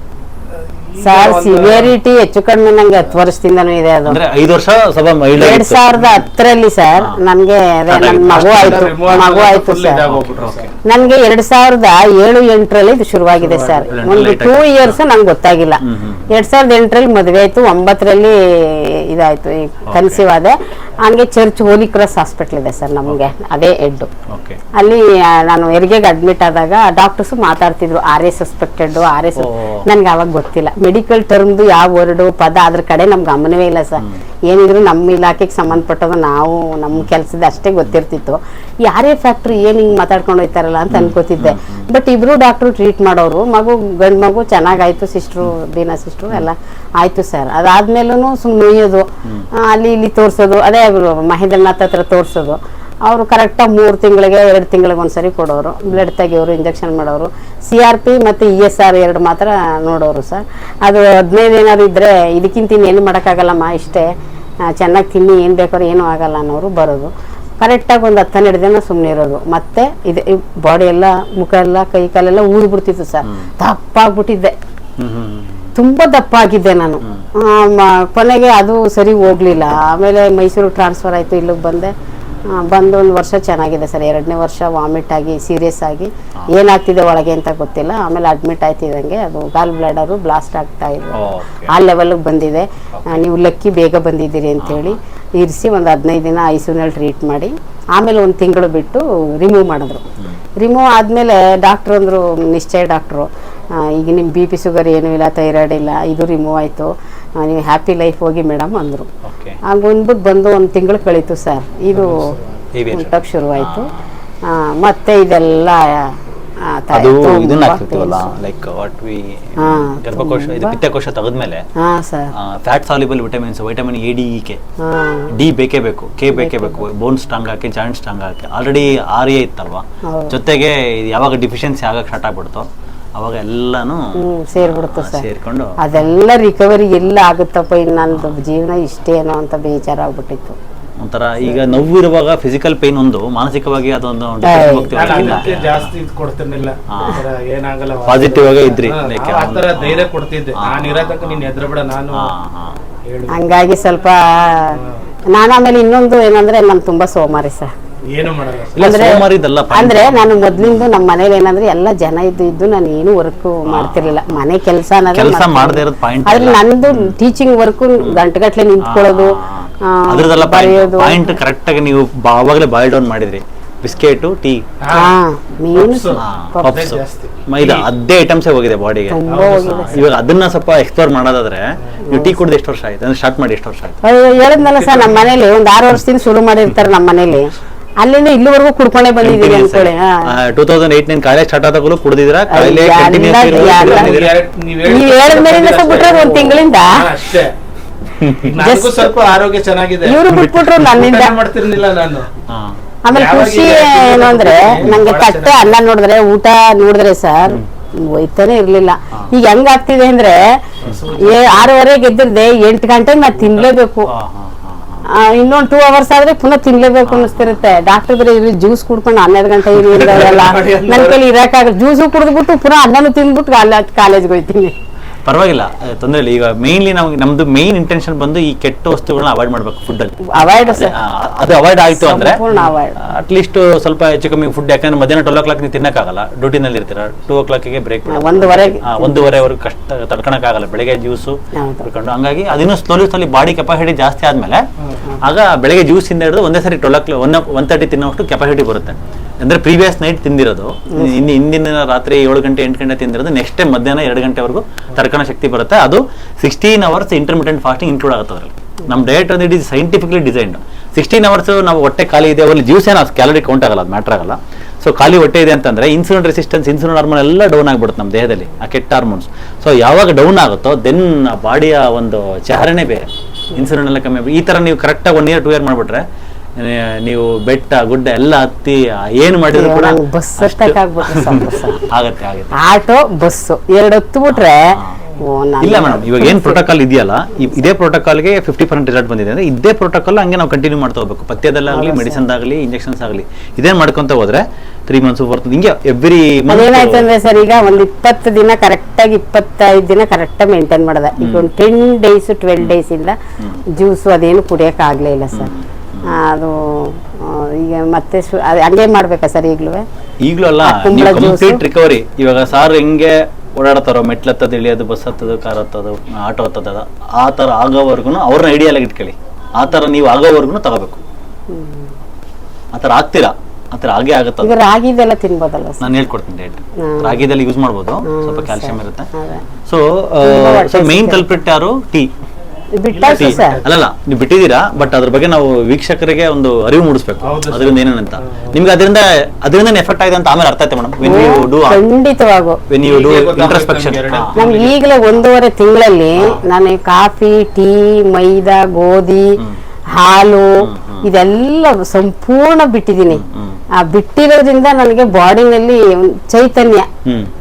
ಸರ್? ಸಿವಿಯರಿಟಿ ಹೆಚ್ಚು ಕಡಿಮೆ ನಂಗೆ 10 ವರ್ಷದಿಂದನೂ ಇದೆ. ಅದು 5 ವರ್ಷ 2010ರಲ್ಲಿ ಸರ್ ನನ್ಗೆ ಮಗು ಆಯ್ತು ಸರ್. ನನ್ಗೆ 2007-8ರಲ್ಲಿ ಇದು ಶುರುವಾಗಿದೆ ಸರ್. ಒಂದು 2 years ನಂಗೆ ಗೊತ್ತಾಗಿಲ್ಲ. 2008ರಲ್ಲಿ ಮದುವೆ ಆಯ್ತು, 9ರಲ್ಲಿ ಇದಾಯ್ತು, ಕನ್ಸೀವ್ ಆದೆ. ಹಂಗೆ ಚರ್ಚ್ ಹೋಲಿ ಕ್ರಾಸ್ ಹಾಸ್ಪಿಟಲ್ ಇದೆ ಸರ್ ನಮ್ಗೆ, ಅದೇ ಹೆಡ್. ಅಲ್ಲಿ ನಾನು ಹೆರಿಗೆಗೆ ಅಡ್ಮಿಟ್ ಆದಾಗ ಡಾಕ್ಟರ್ಸ್ ಮಾತಾಡ್ತಿದ್ರು RA ಸಸ್ಪೆಕ್ಟೆಡ್, RA. ನನ್ಗೆ ಅವಾಗ ಗೊತ್ತಿಲ್ಲ ಮೆಡಿಕಲ್ ಟರ್ಮ್ದು ಯಾವ ವರ್ಡು ಪದ ಅದ್ರ ಕಡೆ ನಮ್ಗೆ ಗಮನವೇ ಇಲ್ಲ ಸರ್. ಏನಿದ್ರು ನಮ್ಮ ಇಲಾಖೆಗೆ ಸಂಬಂಧಪಟ್ಟದ ನಾವು ನಮ್ಮ ಕೆಲಸದ ಅಷ್ಟೇ ಗೊತ್ತಿರ್ತಿತ್ತು. ಯಾರೇ ಫ್ಯಾಕ್ಟ್ರಿ ಏನ್ ಹಿಂಗ್ ಮಾತಾಡ್ಕೊಂಡು ಹೋಯ್ತಾರಲ್ಲ ಅಂತ ಅನ್ಕೋತಿದ್ದೆ. ಬಟ್ ಇಬ್ರು ಡಾಕ್ಟ್ರು ಟ್ರೀಟ್ ಮಾಡೋರು. ಮಗು ಗಂಡು ಮಗು ಚೆನ್ನಾಗಾಯ್ತು, ಸಿಸ್ಟ್ರು ದೀನಾ ಸಿಸ್ಟ್ರು ಎಲ್ಲ ಆಯ್ತು ಸರ್. ಅದಾದ್ಮೇಲೂ ಸುಮ್ಮನೆ ನುಯ್ಯೋದು, ಅಲ್ಲಿ ಇಲ್ಲಿ ತೋರ್ಸೋದು, ಅದೇ ಮಹೇಂದ್ರನಾಥ್ ಹತ್ರ ತೋರ್ಸೋದು. ಅವರು ಕರೆಕ್ಟಾಗಿ 3 ತಿಂಗಳಿಗೆ 2 ತಿಂಗಳಿಗೆ ಒಂದ್ಸರಿ ಕೊಡೋರು, ಬ್ಲಡ್ ತೆಗಿಯೋರು, ಇಂಜೆಕ್ಷನ್ ಮಾಡೋರು. CRP ಮತ್ತು ESR 2 ಮಾತ್ರ ನೋಡೋರು ಸರ್. ಅದು 15 ಏನಾದ್ರು ಇದ್ರೆ ಇದಕ್ಕಿಂತ ಇನ್ನೇನು ಮಾಡೋಕ್ಕಾಗಲ್ಲಮ್ಮ, ಇಷ್ಟೇ ಚೆನ್ನಾಗಿ ತಿನ್ನಿ, ಏನು ಬೇಕಾದ್ರೂ ಏನೂ ಆಗಲ್ಲ ಅನ್ನೋರು ಬರೋದು. ಕರೆಕ್ಟಾಗಿ ಒಂದು 10-12 ದಿನ ಸುಮ್ಮನೆ ಇರೋದು. ಮತ್ತೆ ಇದು ಬಾಡಿ ಎಲ್ಲ, ಮುಖ ಎಲ್ಲ, ಕೈ ಕಾಲೆಲ್ಲ ಊದ್ಬಿಡ್ತಿತ್ತು ಸರ್. ದಪ್ಪ ಆಗ್ಬಿಟ್ಟಿದ್ದೆ, ತುಂಬಾ ದಪ್ಪ ಆಗಿದ್ದೆ ನಾನು. ಕೊನೆಗೆ ಅದು ಸರಿ ಹೋಗ್ಲಿಲ್ಲ. ಆಮೇಲೆ ಮೈಸೂರು ಟ್ರಾನ್ಸ್ಫರ್ ಆಯ್ತು, ಇಲ್ಲಿಗೆ ಬಂದೆ. ಬಂದು 1 ವರ್ಷ ಚೆನ್ನಾಗಿದೆ ಸರ್. 2ನೇ ವರ್ಷ ವಾಮಿಟ್ ಆಗಿ ಸೀರಿಯಸ್ ಆಗಿ ಏನಾಗ್ತಿದೆ ಒಳಗೆ ಅಂತ ಗೊತ್ತಿಲ್ಲ. ಆಮೇಲೆ ಅಡ್ಮಿಟ್ ಆಯ್ತಿದಂಗೆ ಅದು ಗಾಲ್ ಬ್ಲಾಡರು ಬ್ಲಾಸ್ಟ್ ಆಗ್ತಾ ಇದೆ, ಆ ಲೆವೆಲ್ಗೆ ಬಂದಿದೆ. ನೀವು ಲಕ್ಕಿ ಬೇಗ ಬಂದಿದ್ದೀರಿ ಅಂತೇಳಿ ಇರಿಸಿ ಒಂದು 15 ದಿನ ಐಸಿಯುನಲ್ಲಿ ಟ್ರೀಟ್ ಮಾಡಿ ಆಮೇಲೆ 1 ತಿಂಗಳು ಬಿಟ್ಟು ರಿಮೂವ್ ಮಾಡಿದ್ರು. ರಿಮೂವ್ ಆದಮೇಲೆ ಡಾಕ್ಟ್ರು ಅಂದರು, ನಿಶ್ಚಯ ಡಾಕ್ಟ್ರು, ಈಗ ನಿಮ್ಮ BP ಶುಗರ್ ಏನೂ ಇಲ್ಲ, ಥೈರಾಯ್ಡ್ ಇಲ್ಲ, ಇದು ರಿಮೂವ್ ಆಯಿತು, ನೀವು ಹ್ಯಾಪಿ ಲೈಫ್ ಹೋಗಿ ಮೇಡಮ್ ಅಂದರು. ಹಂಗಂದ್ಬಿಟ್ಟು ಬಂದು 1 ತಿಂಗಳು ಕಳೀತು ಸರ್. ಇದು ಉಂಟಕ್ಕೆ ಶುರುವಾಯಿತು. ಮತ್ತೆ ಇದೆಲ್ಲ ಅದು ಇದನ್ನ ಆಗ್ತಿರ್ತವಲ್ಲ, ಲೈಕ್ ವಾಟ್ ವಿ ಗರ್ಭಕೋಶ ಇದು ಪಿತ್ತಕೋಶ ತೆಗೆದ್ಮೇಲೆ fat soluble vitamins, vitamin A D E K, D ಬೇಕೇ ಬೇಕು, K ಬೇಕೇ ಬೇಕು, ಬೋನ್ ಸ್ಟ್ರಾಂಗ್ ಹಾಕಿ, ಜಾಯಿಂಟ್ ಸ್ಟ್ರಾಂಗ್ ಹಾಕಿ. ಆಲ್ರೆಡಿ RA ಇತ್ತಲ್ವಾ, ಜೊತೆಗೆ ಯಾವಾಗ ಡಿಫಿಷಿಯನ್ಸಿ ಆಗಕ್ಕೆ ಸ್ಟಾರ್ಟ್ ಆಗ್ಬಿಡ್ತು ಅವಾಗ ಎಲ್ಲಾನು ಸೇರ್ಬಿಡುತ್ತೆ ಸರ್. ಸೇರ್ಕೊಂಡು ಅದೆಲ್ಲ ರಿಕವರಿ ಎಲ್ಲ ಆಗುತ್ತಪ್ಪ, ಇನ್ನು ನಂದು ಜೀವನ ಇಷ್ಟೇನೋ ಅಂತ ಬೇಜಾರಾಗ್ಬಿಟ್ಟಿತ್ತು. ಒಂಥರ ಈಗ ನೋವಿರುವಾಗ ಫಿಸಿಕಲ್ ಪೇನ್ ಒಂದು, ಮಾನಸಿಕವಾಗಿ ಅದೊಂದು ಜಾಸ್ತಿ ಕೊಡ್ತಿರ್ಲಿಲ್ಲ, ಏನಾಗಲ್ಲ ಪಾಸಿಟಿವ್ ಆಗಿ ಇದ್ರಿ, ಧೈರ್ಯ ಕೊಡ್ತಿದ್ದೆ, ನಾನು ಇರೋದಕ್ಕೆ ನೀನ್ ಎದ್ರಬೇಡ ನಾನು. ಹಂಗಾಗಿ ಸ್ವಲ್ಪ ನಾನು ಆಮೇಲೆ ಇನ್ನೊಂದು ಏನಂದ್ರೆ ನಾನು ತುಂಬಾ ಸೋಮಾರಿ ಸರ್. ಏನು ಮಾಡಲ್ಲ ಅಂದ್ರೆ ನಾನು ಮೊದ್ಲಿಂದ ನಮ್ಮ ಮನೇಲಿ ಏನಂದ್ರೆ ಎಲ್ಲ ಜನ ಇದ್ದು ನಾನು ಏನು ವರ್ಕ್ ಮಾಡ್ತಿರ್ಲಿಲ್ಲ. ಮನೆ ಕೆಲಸ ಆದ್ರೆ ನಂದು ಟೀಚಿಂಗ್ ವರ್ಕ್ ಗಂಟೆಗಟ್ಲೆ ನಿಂತ್ಕೊಳ್ಳೋದು, ಬರೆಯೋದು. ಪಾಯಿಂಟ್ ಕರೆಕ್ಟ್ ಆಗಿ ನೀವು ಅವಾಗಲೇ ಬಾಯ್ಲ್ ಡೌನ್ ಮಾಡಿದ್ರಿ. ಬಿಸ್ಕೆಟ್, ಟೀ, ಮೈದಾ, ಅದೇ ಐಟಮ್ಸೇ ಹೋಗಿದೆ ಬಾಡಿಗೆ. ಇವಾಗ ಅದನ್ನ ಸ್ವಲ್ಪ ಎಕ್ಸ್ಪ್ಲೋರ್ ಮಾಡೋದಾದ್ರೆ ನೀವು ಟೀ ಕುಡಿದು ಎಷ್ಟು ವರ್ಷ ಆಯ್ತು ಅಂದ್ರೆ ಸ್ಟಾರ್ಟ್ ಮಾಡಿ ಎಷ್ಟು ವರ್ಷ ಆಯ್ತು? ಹೇಳಿದ್ನಲ್ಲ ಸರ್, ನಮ್ಮ ಮನೇಲಿ ಒಂದು 6 ವರ್ಷದಿಂದ ಶುರು ಮಾಡಿರ್ತಾರೆ ನಮ್ಮ ಮನೇಲಿ. ಅಲ್ಲಿಂದ ಇಲ್ಲಿವರೆಗೂ ಕುಡ್ಕೊಂಡೇ ಬಂದಿದ್ದೀವಿ ಅನ್ಕೊಳ್ಳಿ. 2008 ನಿನ್ ಕಾಲೇಜ್ ಸ್ಟಾರ್ಟ್ ಆದಾಗಲೂ ಕುಡಿದಿರಾ? ಕಾಯಿಲೆ ನೀವು ಹೇಳಿದ್ಮೇಲಿಂದ ಬಿಟ್ರೆ 1 ತಿಂಗಳಿಂದ ಸ್ವಲ್ಪ ಆರೋಗ್ಯ ಚೆನ್ನಾಗಿದೆ. ಇವ್ರು ಬಿಟ್ಬಿಟ್ರು ನನ್ನಿಂದ ಮಾಡ್ತಿರ್ಲಿಲ್ಲ ನಾನು. ಆಮೇಲೆ ಖುಷಿ ಏನು ಅಂದ್ರೆ ನಂಗೆ ತಟ್ಟೆ ಅನ್ನ ನೋಡಿದ್ರೆ, ಊಟ ನೋಡಿದ್ರೆ ಸರ್ ಹೋಯ್ತಾನೆ ಇರ್ಲಿಲ್ಲ. ಈಗ ಹೆಂಗಾಗ್ತಿದೆ ಅಂದ್ರೆ 6:30 ಎದ್ದಿರ್ದೆ 8 ಗಂಟೆಗೆ ನಾ ತಿನ್ಲೇಬೇಕು. ಇನ್ನೊಂದು 2 ಅವರ್ಸ್ ಆದ್ರೆ ಪುನಃ ತಿನ್ಲೇಬೇಕು ಅನ್ನಿಸ್ತಿರುತ್ತೆ. ಡಾಕ್ಟರ್ ಬರೀ ಜ್ಯೂಸ್ ಕುಡ್ಕೊಂಡು 12 ಗಂಟೆ ಇರೋಲ್ಲ, ನನ್ನ ಕೈಲಿ ಇರಕ್ಕಾಗಲ್ಲ. ಜ್ಯೂಸು ಕುಡಿದ್ಬಿಟ್ಟು ಪುನಃ ಅನ್ನನೂ ತಿಂದ್ಬಿಟ್ಟು ಕಾಲೇಜ್ಗೆ ಹೋಗ್ತೀನಿ. ಪರವಾಗಿಲ್ಲ, ತೊಂದರೆ ಇಲ್ಲ. ಈಗ ಮೇನ್ಲಿ ನಮ್ದು ಮೇನ್ ಇಂಟೆನ್ಷನ್ ಬಂದು ಈ ಕೆಟ್ಟ ವಸ್ತುಗಳನ್ನ ಅವಾಯ್ಡ್ ಮಾಡ್ಬೇಕು ಫುಡ್ ಅಲ್ಲಿ. ಅದು ಅವಾಯ್ಡ್ ಆಯ್ತು ಅಂದ್ರೆ ಅಟ್ಲೀಸ್ಟ್ ಸ್ವಲ್ಪ ಹೆಚ್ಚು ಕಮ್ಮಿ ಫುಡ್, ಯಾಕಂದ್ರೆ ಮಧ್ಯಾಹ್ನ 12 o'clock ನೀವು ತಿನ್ನಕ್ಕಾಗಲ್ಲ, ಡ್ಯೂಟಿನಲ್ಲಿ ಇರ್ತೀರಾ. 2 o'clockಗೆ ಬ್ರೇಕ್, 1:30 ಕಷ್ಟ ತಡ್ಕೊಳಕ್ಕಾಗಲ್ಲ, ಬೆಳಗ್ಗೆ ಜ್ಯೂಸು ಕುಡ್ಕೊಂಡು. ಹಂಗಾಗಿ ಅದನ್ನು ಸ್ಲೋಲಿ ಬಾಡಿ ಕೆಪಾಸಿಟಿ ಜಾಸ್ತಿ ಆದ್ಮೇಲೆ ಆಗ ಬೆಳಗ್ಗೆ ಜ್ಯೂಸ್ ಇಂದ ಹಿಡಿದು ಒಂದೇ ಸರಿ 1:30 ತಿನ್ನೋಷ್ಟು ಕೆಪಾಸಿಟಿ ಬರುತ್ತೆ. ಅಂದ್ರೆ ಪ್ರೀವಿಯಸ್ ನೈಟ್ ತಿಂದಿರೋದು, ಹಿಂದಿನ ರಾತ್ರಿ 7 ಗಂಟೆ 8 ಗಂಟೆ ತಿಂದಿರೋದು ನೆಕ್ಸ್ಟ್ ಟೈಮ್ ಮಧ್ಯಾಹ್ನ 2 ಗಂಟೆವರೆಗೂ ತಡ್ಕೊಳೋ ಶಕ್ತಿ ಬರುತ್ತೆ. ಅದು 16 hours ಇಂಟರ್ಮಿಟೆಂಟ್ ಫಾಸ್ಟಿಂಗ್ ಇನ್ಕ್ಲೂಡ್ ಆಗುತ್ತೆ ಅದರಲ್ಲಿ. ನಮ್ಮ ಡಯಟ್ ಅಂದ್ರೆ it is scientifically designed. 16 hours ನಾವು ಹೊಟ್ಟೆ ಖಾಲಿ ಇದೆ, ಅವರಲ್ಲಿ ಜ್ಯೂಸ್ ಏನೋ ಕ್ಯಾಲರಿ ಕೌಂಟ್ ಆಗಲ್ಲ, ಅದು ಮ್ಯಾಟರ್ ಆಗಲ್ಲ. ಸೊ ಖಾಲಿ ಹೊಟ್ಟೆ ಇದೆ ಅಂತಂದ್ರೆ ಇನ್ಸುಲಿನ್ ರೆಸಿಸ್ಟೆನ್ಸ್, ಇನ್ಸುಲಿನ್ ಹಾರ್ಮೋನ್ ಎಲ್ಲ ಡೌನ್ ಆಗ್ಬಿಡುತ್ತೆ ನಮ್ಮ ದೇಹದಲ್ಲಿ, ಆ ಕೆಟ್ಟ ಹಾರ್ಮೋನ್ಸ್. ಸೊ ಯಾವಾಗ ಡೌನ್ ಆಗುತ್ತೋ ದೆನ್ ಬಾಡಿಯ ಒಂದು ಚಾರಣೆ ಬೇರೆ, ಇನ್ಸುಲಿನ್ ಎಲ್ಲ ಕಮ್ಮಿ. ಈ ತರ ನೀವು ಕರೆಕ್ಟಾಗಿ 1 year 2 year ಮಾಡ್ಬಿಟ್ರೆ ನೀವು ಬೆಟ್ಟ ಗುಡ್ಡ ಎಲ್ಲ ಹತ್ತಿ ಏನು ಮಾಡಿದ್ರು ಕೂಡ ಆಗತ್ತೆ. ಆಟೋ ಬಸ್ಸು 2 ಹತ್ಬಿಟ್ರೆ ಇಲ್ಲ ಮೇಡಮ್, ಇವಾಗ ಏನ್ ಪ್ರೋಟೋಕಾಲ್ ಇದೆಯಲ್ಲ, ಇದೇ ಪ್ರೋಟೋಕಾಲ್ಗೆ 50% ರಿಸಲ್ಟ್ ಬಂದಿದೆ ಅಂದ್ರೆ ಇದೇ ಪ್ರೋಟೋಕಾಲ್ ಹಂಗೆ ನಾವು ಕಂಟಿನ್ಯೂ ಮಾಡ್ತಾ ಹೋಗ್ಬೇಕು. ಪಥ್ಯದಲ್ಲಾಗಲಿ, ಮೆಡಿಸಿನ್ದಾಗಲಿ, ಇಂಜೆಕ್ಷನ್ಸ್ ಆಗಲಿ, ಇದೇನ್ ಮಾಡ್ಕೊಂತ ಹೋದ್ರೆ 3 months ಬರ್ತದೆ. ಹಿಂಗೆ ಎವ್ರಿ ಏನಾಯ್ತು ಅಂದ್ರೆ ಸರ್, ಈಗ ಒಂದು 20 ದಿನ ಕರೆಕ್ಟಾಗಿ 25 ದಿನ ಕರೆಕ್ಟಾಗಿ ಮೇಂಟೈನ್ ಮಾಡಿದೆ. ಈಗ ಒಂದು 10 days 12 days ಇಂದ ಜ್ಯೂಸು ಅದೇನು ಕುಡಿಯಕ್ ಆಗ್ಲೇ ಇಲ್ಲ ಸರ್. ಅದು ಈಗ ಮತ್ತೆ ಹಂಗೆ ಮಾಡ್ಬೇಕಾ ಸರ್? ಈಗ್ಲೂ ಅಲ್ಲ, ಕಂಪ್ಲೀಟ್ ರಿಕವರಿ. ಇವಾಗ ಸಾರ್ ಹೆಂಗೆ ಓಡಾಡ್ತಾರೋ, ಮೆಟ್ಲು ಹತ್ತದು, ಇಳಿಯೋದು, ಬಸ್ ಹತ್ತದು, ಕಾರ್ ಹತ್ತದು, ಆಟೋ ಹತ್ತದ, ಆ ತರ ಆಗೋವರ್ಗು ಅವ್ರನ್ನ ಐಡಿಯಲ್ ಆಗಿ ಇಟ್ಕೊಳ್ಳಿ. ಆ ತರ ನೀವು ಆಗೋವರ್ಗು ತಗೋಬೇಕು. ಆ ತರ ಆಗ್ತೀರಾ, ಆ ತರ ಆಗೇ ಆಗುತ್ತೆ. ರಾಗಿದೆಲ್ಲ ತಿನ್ಬೋದಲ್ಲ? ನಾನು ಹೇಳ್ಕೊಡ್ತೀನಿ ಡೇಟ್. ರಾಗಿದಲ್ಲಿ ಯೂಸ್ ಮಾಡ್ಬೋದು, ಸ್ವಲ್ಪ ಕ್ಯಾಲ್ಸಿಯಂ ಇರುತ್ತೆ. ಸೊ ಮೇನ್ ಕಲ್ಪ್ರಿಟ್ ಯಾರು? ಟೀ. ಅಲ್ಲಲ್ಲ, ನೀವು ಬಿಟ್ಟಿದ್ದೀರಾ, ಬಟ್ ಅದ್ರ ಬಗ್ಗೆ ನಾವು ವೀಕ್ಷಕರಿಗೆ ಒಂದು ಅರಿವು ಮೂಡಿಸ್ಬೇಕು. ಅದರಿಂದ ಏನೇನಂತ ನಿಮ್ಗೆ ಅದರಿಂದ ಎಫೆಕ್ಟ್ ಆಗಿದೆ ಅಂತ ಆಮೇಲೆ ಅರ್ಥ ಆಯ್ತು ಮೇಡಮ್. ಖಂಡಿತವಾಗೂ ಇಂಟ್ರಸ್ಪೆಕ್ಷನ್. ನಮ್ಗೆ ಈಗಲೇ 1.5 ತಿಂಗಳಲ್ಲಿ ನಾನು ಕಾಫಿ, ಟೀ, ಮೈದಾ, ಗೋಧಿ, ಹಾಲು ಇದೆಲ್ಲ ಸಂಪೂರ್ಣ ಬಿಟ್ಟಿದ್ದೀನಿ. ಆ ಬಿಟ್ಟಿರೋದ್ರಿಂದ ನನಗೆ ಬಾಡಿನಲ್ಲಿ ಚೈತನ್ಯ,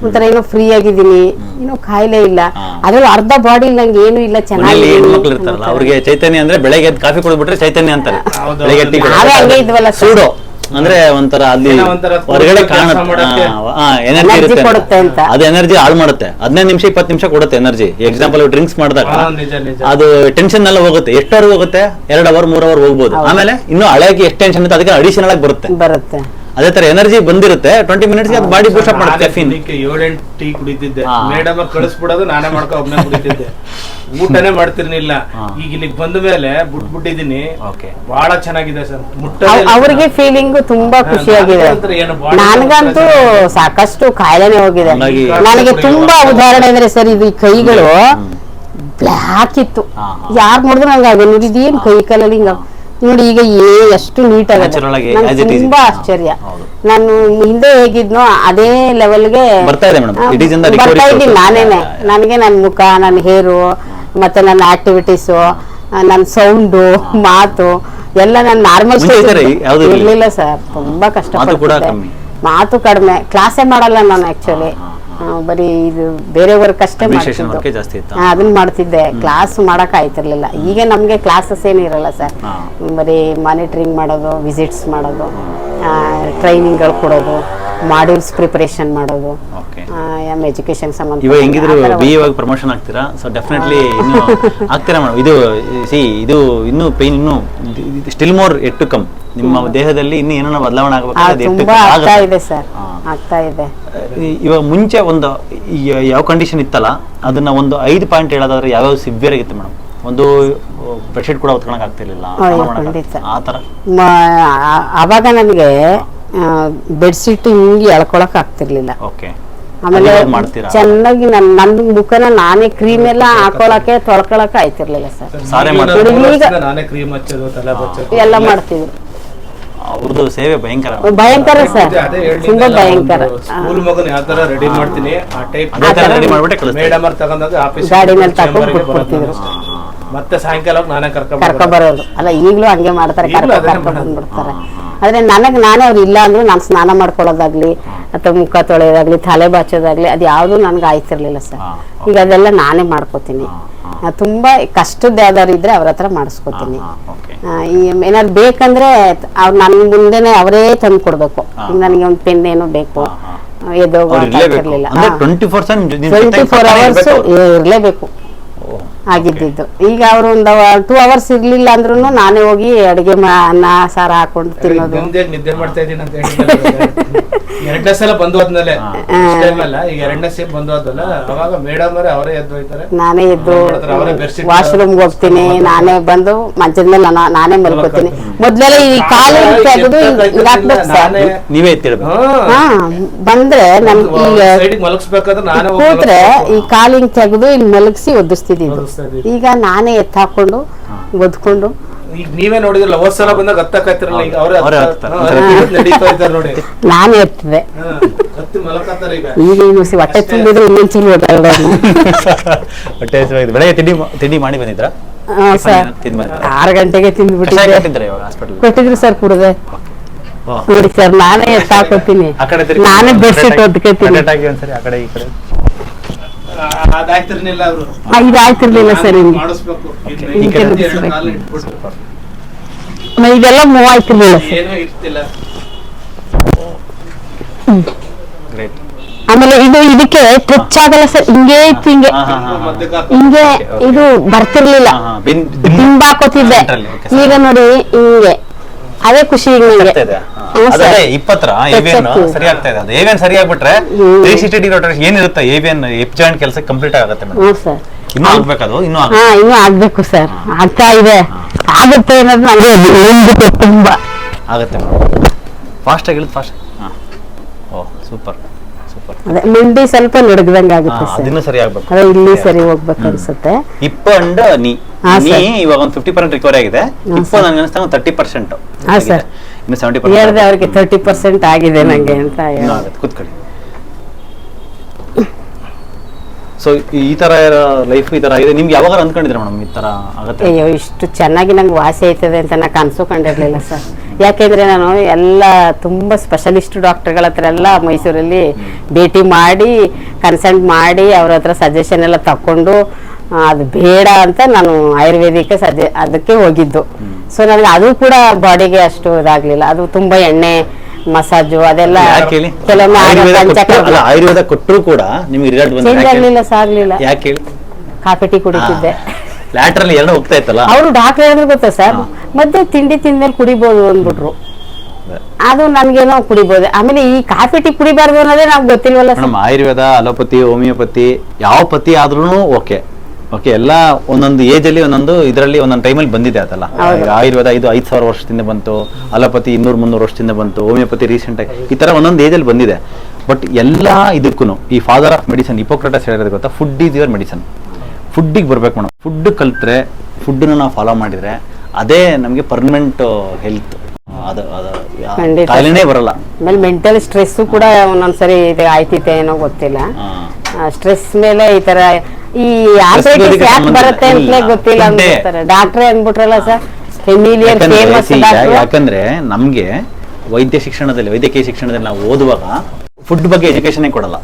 ಒಂಥರ ಏನೋ ಫ್ರೀ ಆಗಿದ್ದೀನಿ, ಏನೋ ಕಾಯಿಲೆ ಇಲ್ಲ. ಅದ್ರಲ್ಲಿ ಅರ್ಧ ಬಾಡಿ ನಂಗೆ ಏನು ಇಲ್ಲ, ಚೆನ್ನಾಗಿ. ಅವ್ರಿಗೆ ಚೈತನ್ಯ ಅಂದ್ರೆ ಬೆಳಗ್ಗೆ ಕಾಫಿ ಕುಡಿದ್ಬಿಟ್ರೆ ಚೈತನ್ಯ ಅಂತಾರೆ. ನಾವೇ ಹಂಗೆ ಇದ್ವಲ್ಲ ಸೂಡೋ ಅಂದ್ರೆ ಒಂಥರ ಅಲ್ಲಿ ಏನೋ ಒಂಥರ ಹೊರಗಡೆ ಕೆಲ್ಸ ಕಾಣುತ್ತೆ, ಮಾಡಕ್ಕೆ. ಎನರ್ಜಿ Energy ಇರುತ್ತೆ ಕೊಡುತ್ತೆ ಅಂತ. ಅದು ಎನರ್ಜಿ ಹಾಳು ಮಾಡುತ್ತೆ. 15 ನಿಮಿಷ 20 ನಿಮಿಷ ಕೊಡುತ್ತೆ ಎನರ್ಜಿ. ಎಕ್ಸಾಂಪಲ್ ಡ್ರಿಂಕ್ಸ್ ಮಾಡಿದಾಗ ನಿಜ ನಿಜ. ಅದು ಟೆನ್ಷನ್ ಎಲ್ಲ ಹೋಗುತ್ತೆ. ಎಷ್ಟು ಅವರ್ ಹೋಗುತ್ತೆ? 2 ಅವರ್ 3 ಅವರ್ ಹೋಗ್ಬೋದು. ಆಮೇಲೆ ಇನ್ನು ಹಳೆಗೆ ಎಷ್ಟು ಟೆನ್ಷನ್ ಇರುತ್ತೆ ಅದಕ್ಕೆ ಅಡಿಷನಲ್ ಆಗಿ ಬರುತ್ತೆ. ಅದೇ ತರ ಎನರ್ಜಿ ಬಂದಿರುತ್ತೆ 20 ಮಿನಿಟ್ಸ್ಗೆ ಅದು ಬಾಡಿ ಬೂಸ್ಟ್ ಅಪ್ ಮಾಡುತ್ತೆ. ಕೆಫಿನ್ 7-8 ಟೀ ಕುಡಿತಿದ್ದೆ, ಮೇಡಮ್ ಕಳಿಸ್ಬಿಡೋದು, ನಾನೇ ಮಾಡ್ಕೊ ಒಬ್ಬನೇ ಕುಡಿತಿದ್ದೆ, ಊಟನೇ ಮಾಡ್ತಿರ್ಲಿಲ್ಲ. ಈಗ ಇಲ್ಲಿಗೆ ಬಂದ ಮೇಲೆ ಬಿಟ್ಬಿಟ್ಟಿದೀನಿ. ಬಹಳ ಚೆನ್ನಾಗಿದೆ ಸರ್. ಅವ್ರಿಗೆ ಫೀಲಿಂಗ್ ತುಂಬಾ ಖುಷಿಯಾಗಿದೆ. ನನಗಂತೂ ಸಾಕಷ್ಟು ಕಾಯಿಲೆನೆ ಹೋಗಿದೆ. ನನಗೆ ತುಂಬಾ ಉದಾಹರಣೆ ಅಂದ್ರೆ ಸರ್, ಇದು ಕೈಗಳು ಬ್ಲ್ಯಾಕ್ ಇತ್ತು, ಯಾರು ನೋಡಿದ್ರು ನಂಗೆ ಆಗ ನೋಡಿದೇನ್ ಕೈ ಕಾಲಲ್ಲಿ ಹಿಂಗ ನೋಡಿ, ಈಗ ಎಷ್ಟು ನೀಟ್ ಆಗಿದೆ. ನಂಗೆ ತುಂಬಾ ಆಶ್ಚರ್ಯ. ನಾನು ಹಿಂದೆ ಹೇಗಿದ್ನೋ ಅದೇ ಲೆವೆಲ್ಗೆ ಬರ್ತಾ ಇದ್ದೀನಿ ನಾನೇನೆ. ನನಗೆ ನನ್ನ ಮುಖ, ನನ್ನ ಹೇರು, ಮತ್ತೆ ನನ್ನ ಆಕ್ಟಿವಿಟೀಸು, ನನ್ನ ಸೌಂಡು, ಮಾತು ಎಲ್ಲ ನನ್ನ ನಾರ್ಮಲ್ ಇರ್ಲಿಲ್ಲ ಸರ್. ತುಂಬಾ ಕಷ್ಟಪಡ್ತಿದ್ದೆ. ಮಾತು ಕಡಿಮೆ, ಕ್ಲಾಸೇ ಮಾಡಲ್ಲ ನಾನು ಆಕ್ಚುಲಿ. ಬರೀ ಇದು ಬೇರೆ ವರ್ಕ್ ಅಷ್ಟೇ ಮಾಡ್ತಿದ್ದು, ಅದನ್ನ ಮಾಡ್ತಿದ್ದೆ. ಕ್ಲಾಸ್ ಮಾಡಕ್ ಆಯ್ತಿರ್ಲಿಲ್ಲ. ಈಗ ನಮ್ಗೆ ಕ್ಲಾಸಸ್ ಏನು ಇರಲ್ಲ ಸರ್. ಬರೀ ಮಾನಿಟರಿಂಗ್ ಮಾಡೋದು, ವಿಸಿಟ್ಸ್ ಮಾಡೋದು, ಟ್ರೈನಿಂಗ್ಗಳು ಕೊಡೋದು, ಮಾಡ್ಯೂಲ್ಸ್ ಪ್ರಿಪರೇಷನ್ ಮಾಡೋದು, ಎಜುಕೇಶನ್ ಸಂಬಂಧ. ಇವಾಗ ಹೆಂಗಿದ್ರು BA ಇವಾಗ ಪ್ರಮೋಷನ್ ಆಗ್ತೀರಾ, ಸೊ ಡೆಫಿನೆಟ್ಲಿ ಇನ್ನು ಆಗ್ತೀರಾ ಮೇಡಮ್. ಇದು ಇನ್ನು ಪೇನ್ ಇನ್ನು still more yet to come. ನಿಮ್ಮ ದೇಹದಲ್ಲಿ ಇನ್ನು ಏನೋ ಬದಲಾವಣೆ ಆಗ್ತಾ ಇದೆ ಸರ್, ಆಗ್ತಾ ಇದೆ. ಇವಾಗ ಮುಂಚೆ ಒಂದು ಯಾವ ಕಂಡೀಷನ್ ಇತ್ತಲ್ಲ, ಅದನ್ನ ಒಂದು 5 ಪಾಯಿಂಟ್ ಹೇಳೋದಾದ್ರೆ ಯಾವ್ಯಾವ ಸಿವಿಯರ್ ಆಗಿತ್ತು ಮೇಡಮ್? ಒಂದು ಬೆಡ್ಶೀಟ್ ಕೂಡ ಹೊತ್ಕೊಳಕ್ ಆಗ್ತಿರ್ಲಿಲ್ಲ ಆ ತರ. ಅವಾಗ ನನಗೆ ಬೆಡ್ಶೀಟ್ ಹಿಂಗೆ ಎಳ್ಕೊಳಕ್ ಆಗ್ತಿರ್ಲಿಲ್ಲ. ಆಮೇಲೆ ಚೆನ್ನಾಗಿ ನನ್ನ ಮುಖನ ನಾನೇ ಕ್ರೀಮ್ ಎಲ್ಲ ಹಾಕೊಳಕ್ಕೆ ತೊಳ್ಕೊಳಕ್ಕೆ ಆಯ್ತಿರ್ಲಿಲ್ಲ ಸರ್. ಎಲ್ಲ ಮಾಡ್ತಿದ್ರು. ಅವ್ರದ್ದು ಸೇವೆ ಭಯಂಕರ ಭಯಂಕರ ಸರ್, ತುಂಬಾ ಭಯಂಕರ. ಸ್ಕೂಲ್ ಮಗನ ಯಾವ ತರ ರೆಡಿ ಮಾಡ್ತೀನಿ ಆ ಟೈಪ್ ರೆಡಿ ಮಾಡ್ಬಿಟ್ಟೆ ಮೇಡಮ್ ಅವ್ರು ತಗೊಂಡಾಗ ಆಫೀಸ್ ಗಾಡಿ ಮೇಲೆ ತಗೊಂಡು ಬಿಟ್ಬಿಡ್ತಿದ್ರು. ಮತ್ತೆ ಸಾಯಂಕಾಲ ನಾನೇ ಕರ್ಕೊ ಬರೋದು. ಅಲ್ಲ ಈಗ್ಲೂ ಹಂಗೆ ಮಾಡ್ತಾರೆ, ಕರ್ಕೊ ಬಂದ್ಬಿಡ್ತಾರೆ. ಆದ್ರೆ ನಾನೇ ಅವ್ರು ಇಲ್ಲ ಅಂದ್ರು ನಾನು ಸ್ನಾನ ಮಾಡ್ಕೊಳ್ಳೋದಾಗ್ಲಿ ಅಥವಾ ಮುಖ ತೊಳೆಯೋದಾಗ್ಲಿ ತಲೆ ಬಾಚೋದಾಗ್ಲಿ ಅದು ಯಾವ್ದು ನನ್ಗೆ ಆಯ್ತಿರ್ಲಿಲ್ಲ ಸರ್. ಈಗ ಅದೆಲ್ಲ ನಾನೇ ಮಾಡ್ಕೋತೀನಿ. ತುಂಬಾ ಕಷ್ಟದ ಯಾವ್ದಾದ್ರು ಇದ್ರೆ ಅವ್ರ ಹತ್ರ ಮಾಡಿಸ್ಕೋತೀನಿ. ಏನಾದ್ರು ಬೇಕಂದ್ರೆ ಅವ್ರು ನನ್ ಮುಂದೆನೆ ಅವರೇ ತಂದು ಕೊಡ್ಬೇಕು. ನನಗೆ ಒಂದು ಪೆನ್ ಏನೋ ಬೇಕು, ಎದ್ದೋಗಿರ್ಲಿಲ್ಲ. 24 ಅವರ್ಸ್ ಇರ್ಲೇಬೇಕು ಆಗಿದ್ದು. ಈಗ ಅವ್ರು ಒಂದು 2 ಅವರ್ಸ್ ಇರ್ಲಿಲ್ಲ ಅಂದ್ರೂ ನಾನೇ ಹೋಗಿ ಅಡಿಗೆ ಅನ್ನ ಸಾರ ಹಾಕೊಂಡು ತಿನ್ನೋದು. ನಿದ್ದೆ ಮಾಡ್ತಾ ಇದ್ದೀನಿ ಅಂತ ಎರಡನೇ ಸಲ ಬಂದು ಹೋದ್ಮೇಲೆ ಈಗ ಎರಡನೇ ಸಲ ಬಂದು ಹೋದ್ವಲ್ಲ, ಅವಾಗ ಮೇಡಮ್ ಅವರೇ ಎದ್ದು ಹೋಯ್ತಾರೆ. ನಾನೇ ಎದ್ದು ವಾಶ್ರೂಮ್ಗೆ ಹೋಗ್ತೀನಿ, ನಾನೇ ಬಂದು ಮಂಚದ ಮೇಲೆ ನಾನೇ ಮಲ್ಕೋತೀನಿ. ಮೊದ್ಲೆಲ್ಲ ಈ ಕಾಲು ತೆಗೆದು ನೀವೇ ಬಂದ್ರೆ ನಮ್ ಈಗ ಮಲಗಿಸ್ಬೇಕಾದ್ರೆ ನಾನೇ ಕೂತ್ರೆ ಈ ಕಾಲಿಂಗ್ ತೆಗೆದು ಇಲ್ಲಿ ಮಲಗಿಸಿ ಒದಿಸ್ತಿದ್ದು. ಈಗ ನಾನೇ ಎತ್ತ ಹಾಕೊಂಡು ಒದ್ಕೊಂಡು. ಈಗ ನೀವೇ ನೋಡಿದ್ರಲ್ಲ ಹೋದ್ ಸಲ ಬಂದಾಗ ಹತ್ತಕ್ಕಾಯ್ತಿರಲ್ಲ, ಈಗ ನಡೀತಾ ಇದ್ದಾರೆ ನೋಡಿ. ನಾನೇ ಎತ್ತಿದೆ. ಈಗ ಹೊಟ್ಟೆ ತುಂಬಿದ್ರೆ ಇನ್ನೊಂದು ಚೂರು ಬೆಳಗ್ಗೆ ತಿಂಡಿ ಮಾಡಿ ಬಂದಿದ್ರ? ಸರ್ 6 ಗಂಟೆಗೆ ತಿಂದ್ಬಿಟ್ಟಿದ್ದೆ. ಕೊಟ್ಟಿದ್ರು ಸರ್ ಕುಡ್ದೆ. ನೋಡಿ ಸರ್, ನಾನೇ ಎತ್ತ ಹಾಕೋತೀನಿ, ನಾನೇ ಬೆಡ್ಶೀಟ್ ಒದ್ಕೋತೀನಿ. ಇದಾಯ್ತಿರ್ಲಿಲ್ಲ ಸರ್. ಇದೆಲ್ಲ ಮೂವ್ ಆಯ್ತಿರ್ಲಿಲ್ಲ. ಆಮೇಲೆ ಇದಕ್ಕೆ ಟಚ್ ಆಗಲ್ಲ ಸರ್. ಹಿಂಗೆ ಇತ್ತು, ಹಿಂಗೆ ಇದು ಬರ್ತಿರ್ಲಿಲ್ಲ. ದಿಂಬ್ ಹಾಕೋತಿದ್ದೆ. ಈಗ ನೋಡಿ ಹಿಂಗೆ, ಅದೇ ಖುಷಿ. ಸರಿ ಆಗ್ತಾ ಇದೆ. ಅದು ಏವಿಯನ್ ಸರಿ ಆಗ್ಬಿಟ್ರೆ 360 ಡಿಗ್ರಿ ರೊಟೇಷನ್ ಏನಿರುತ್ತೆ ಏವಿಯನ್ ಎಪ್ ಜಾಯಿಂಟ್ ಕೆಲಸ ಕಂಪ್ಲೀಟ್ ಆಗುತ್ತೆ. ಇನ್ನೂ ಆಗ್ಬೇಕದು, ಇನ್ನೂ ಆಗ್ಬೇಕು ಸರ್. ಆಗ್ತಾ ಇದೆ, ಆಗುತ್ತೆ ಅನ್ನೋದು ನನಗೆ ತುಂಬಾ ಆಗುತ್ತೆ. ಫಾಸ್ಟ್ ಆಗಿ ಫಾಸ್ಟ್. ಓ ಸೂಪರ್ ಸೂಪರ್. ಅದೇ ಮಂಡಿ ಸ್ವಲ್ಪ ನಡಗದಂಗ ಆಗುತ್ತೆ ಸರ್. ಅದನ್ನು ಸರಿ ಆಗ್ಬೇಕು. ಅದೇ ಇಲ್ಲಿ ಸರಿ ಹೋಗ್ಬೇಕು ಅನ್ಸುತ್ತೆ. ಹಿಪ್ ಅಂಡ್ ನೀ ಇವಾಗ ಒಂದು 50% ರಿಕವರಿ ಆಗಿದೆ. ಹಿಪ್ ನನಗೆ ಅನಿಸ್ತಾ 30%. ಹಾ ಸರ್, ಇನ್ನು 70% ಹೇಳಿದೆ ಅವ್ರಿಗೆ 30% ಆಗಿದೆ ನಂಗೆ ಅಂತ. ಕೂತ್ಕೊಳ್ಳಿ. ಸೊ ಈ ತರ ಲೈಫ್ ಈ ತರ ಇದೆ. ನಿಮ್ಗೆ ಯಾವಾಗ ಅಂದ್ಕೊಂಡಿದ್ರೆ ಮೇಡಮ್ ಈ ತರ ಆಗುತ್ತೆ? ಅಯ್ಯೋ, ಇಷ್ಟು ಚೆನ್ನಾಗಿ ನಂಗೆ ವಾಸಿ ಆಯ್ತದೆ ಅಂತ ನಾ ಕನಸು ಕಂಡಿರ್ಲಿಲ್ಲ ಸರ್. ಯಾಕೆಂದ್ರೆ ನಾನು ಎಲ್ಲ ತುಂಬಾ ಸ್ಪೆಷಲಿಸ್ಟ್ ಡಾಕ್ಟರ್ಗಳ ಹತ್ರ ಎಲ್ಲ ಮೈಸೂರಲ್ಲಿ ಭೇಟಿ ಮಾಡಿ ಕನ್ಸಲ್ಟ್ ಮಾಡಿ ಅವ್ರ ಹತ್ರ ಸಜೆಷನ್ ಎಲ್ಲ ತಕೊಂಡು ಅದು ಬೇಡ ಅಂತ ನಾನು ಆಯುರ್ವೇದಿಕ್ ಅದಕ್ಕೆ ಹೋಗಿದ್ದು. ಸೊ ನನಗೆ ಅದು ಕೂಡ ಬಾಡಿಗೆ ಅಷ್ಟು ಇದಾಗ್ಲಿಲ್ಲ. ಅದು ತುಂಬಾ ಎಣ್ಣೆ ಮಸಾಜು ಅದೆಲ್ಲ ಕೆಲವೊಮ್ಮೆ ಆಯುರ್ವೇದ ಕೊಟ್ಟರು ಕೂಡ ನಿಮಗೆ ರಿಸಲ್ಟ್ ಚೇಂಜ್ ಆಗ್ಲಿಲ್ಲ, ಸಾಗ್ಲಿಲ್ಲ. ಯಾಕೆ ಹೇಳಿ? Coffee tea ಕುಡಿತಿದ್ದೆ. ಲ್ಯಾಟ್ರಲ್ಲಿ ಎರಡು ಹೋಗ್ತಾ ಇತ್ತಲ್ಲ, ಅವರು ಡಾಕ್ಟರ್ ಹೇಳಿದ್ರು ಗೊತ್ತಾ ಸರ್, ಮಧ್ಯೆ ತಿಂಡಿ ತಿಂದ್ಮೇಲೆ ಕುಡಿಬಹುದು ಅಂದ್ಬಿಟ್ರು. ಅದು ನನ್ಗೇನೋ ಕುಡಿಬಹುದು. ಆಮೇಲೆ ಈ ಕಾಫಿ ಟೀ ಕುಡಿಬಾರ್ದು ಅನ್ನೋದೇ ನಮ್ಗೆ ಗೊತ್ತಿಲ್ವಲ್ಲ ಸರ್. ಆಯುರ್ವೇದ, ಅಲೋಪತಿ, ಹೋಮಿಯೋಪತಿ ಯಾವ ಪತಿ ಆದ್ರೂ ಓಕೆ ಓಕೆ, ಎಲ್ಲ ಒಂದೊಂದು ಏಜ್ ಅಲ್ಲಿ ಒಂದೊಂದು ಇದರಲ್ಲಿ ಒಂದೊಂದು ಟೈಮಲ್ಲಿ ಬಂದಿದೆ ಅದಲ್ಲ. ಆಯುರ್ವೇದ ಇದು 5,000 ವರ್ಷದಿಂದ ಬಂತು, ಅಲೋಪತಿ 200-300 ವರ್ಷದಿಂದ ಬಂತು, ಹೋಮಿಯೋಪತಿ ರೀಸೆಂಟ್ ಆಗಿ ಈ ತರ ಒಂದೊಂದು ಏಜ್ ಅಲ್ಲಿ ಬಂದಿದೆ. ಬಟ್ ಎಲ್ಲ ಇದಕ್ಕೂ ಈ ಫಾದರ್ ಆಫ್ ಮೆಡಿಸನ್ ಹಿಪೋಕ್ರಟಸ್ ಹೇಳಿರೋದು ಗೊತ್ತಾ, ಫುಡ್ ಈಸ್ ಯುವರ್ ಮೆಡಿಸನ್. ಫುಡ್ಡಿಗೆ ಬರ್ಬೇಕು ಮೇಡಮ್. ಫುಡ್ ಕಲ್ತ್ರೆ, ಫುಡ್ನ ನಾವು ಫಾಲೋ ಮಾಡಿದ್ರೆ ಅದೇ ನಮಗೆ ಪರ್ಮನೆಂಟ್ ಹೆಲ್ತ್. ಅದು ಕಾಯಿಲೆನೇ ಬರಲ್ಲ. ಆಮೇಲೆ ಮೆಂಟಲ್ ಸ್ಟ್ರೆಸ್ ಕೂಡ ಒಂದೊಂದ್ಸರಿ ಆಯ್ತಿತ್ತೆ ಏನೋ ಗೊತ್ತಿಲ್ಲ. ಸ್ಟ್ರೆಸ್ ಮೇಲೆ ಈ ತರ ಈ ಆರ್ಥರೈಟಿಸ್ ಯಾಕೆ ಬರುತ್ತೆ ಅಂತಲೇ ಗೊತ್ತಿಲ್ಲ ಅಂತಾರೆ ಡಾಕ್ಟ್ರೇ ಅಂದ್ಬಿಟ್ರಲ್ಲ ಸರ್. Familiar famous doctor. ಯಾಕಂದ್ರೆ ನಮ್ಗೆ ವೈದ್ಯಕೀಯ ಶಿಕ್ಷಣದಲ್ಲಿ ನಾವು ಓದುವಾಗ ಫುಡ್ ಬಗ್ಗೆ ಎಜುಕೇಶನ್ ಕೊಡಲ್ಲ.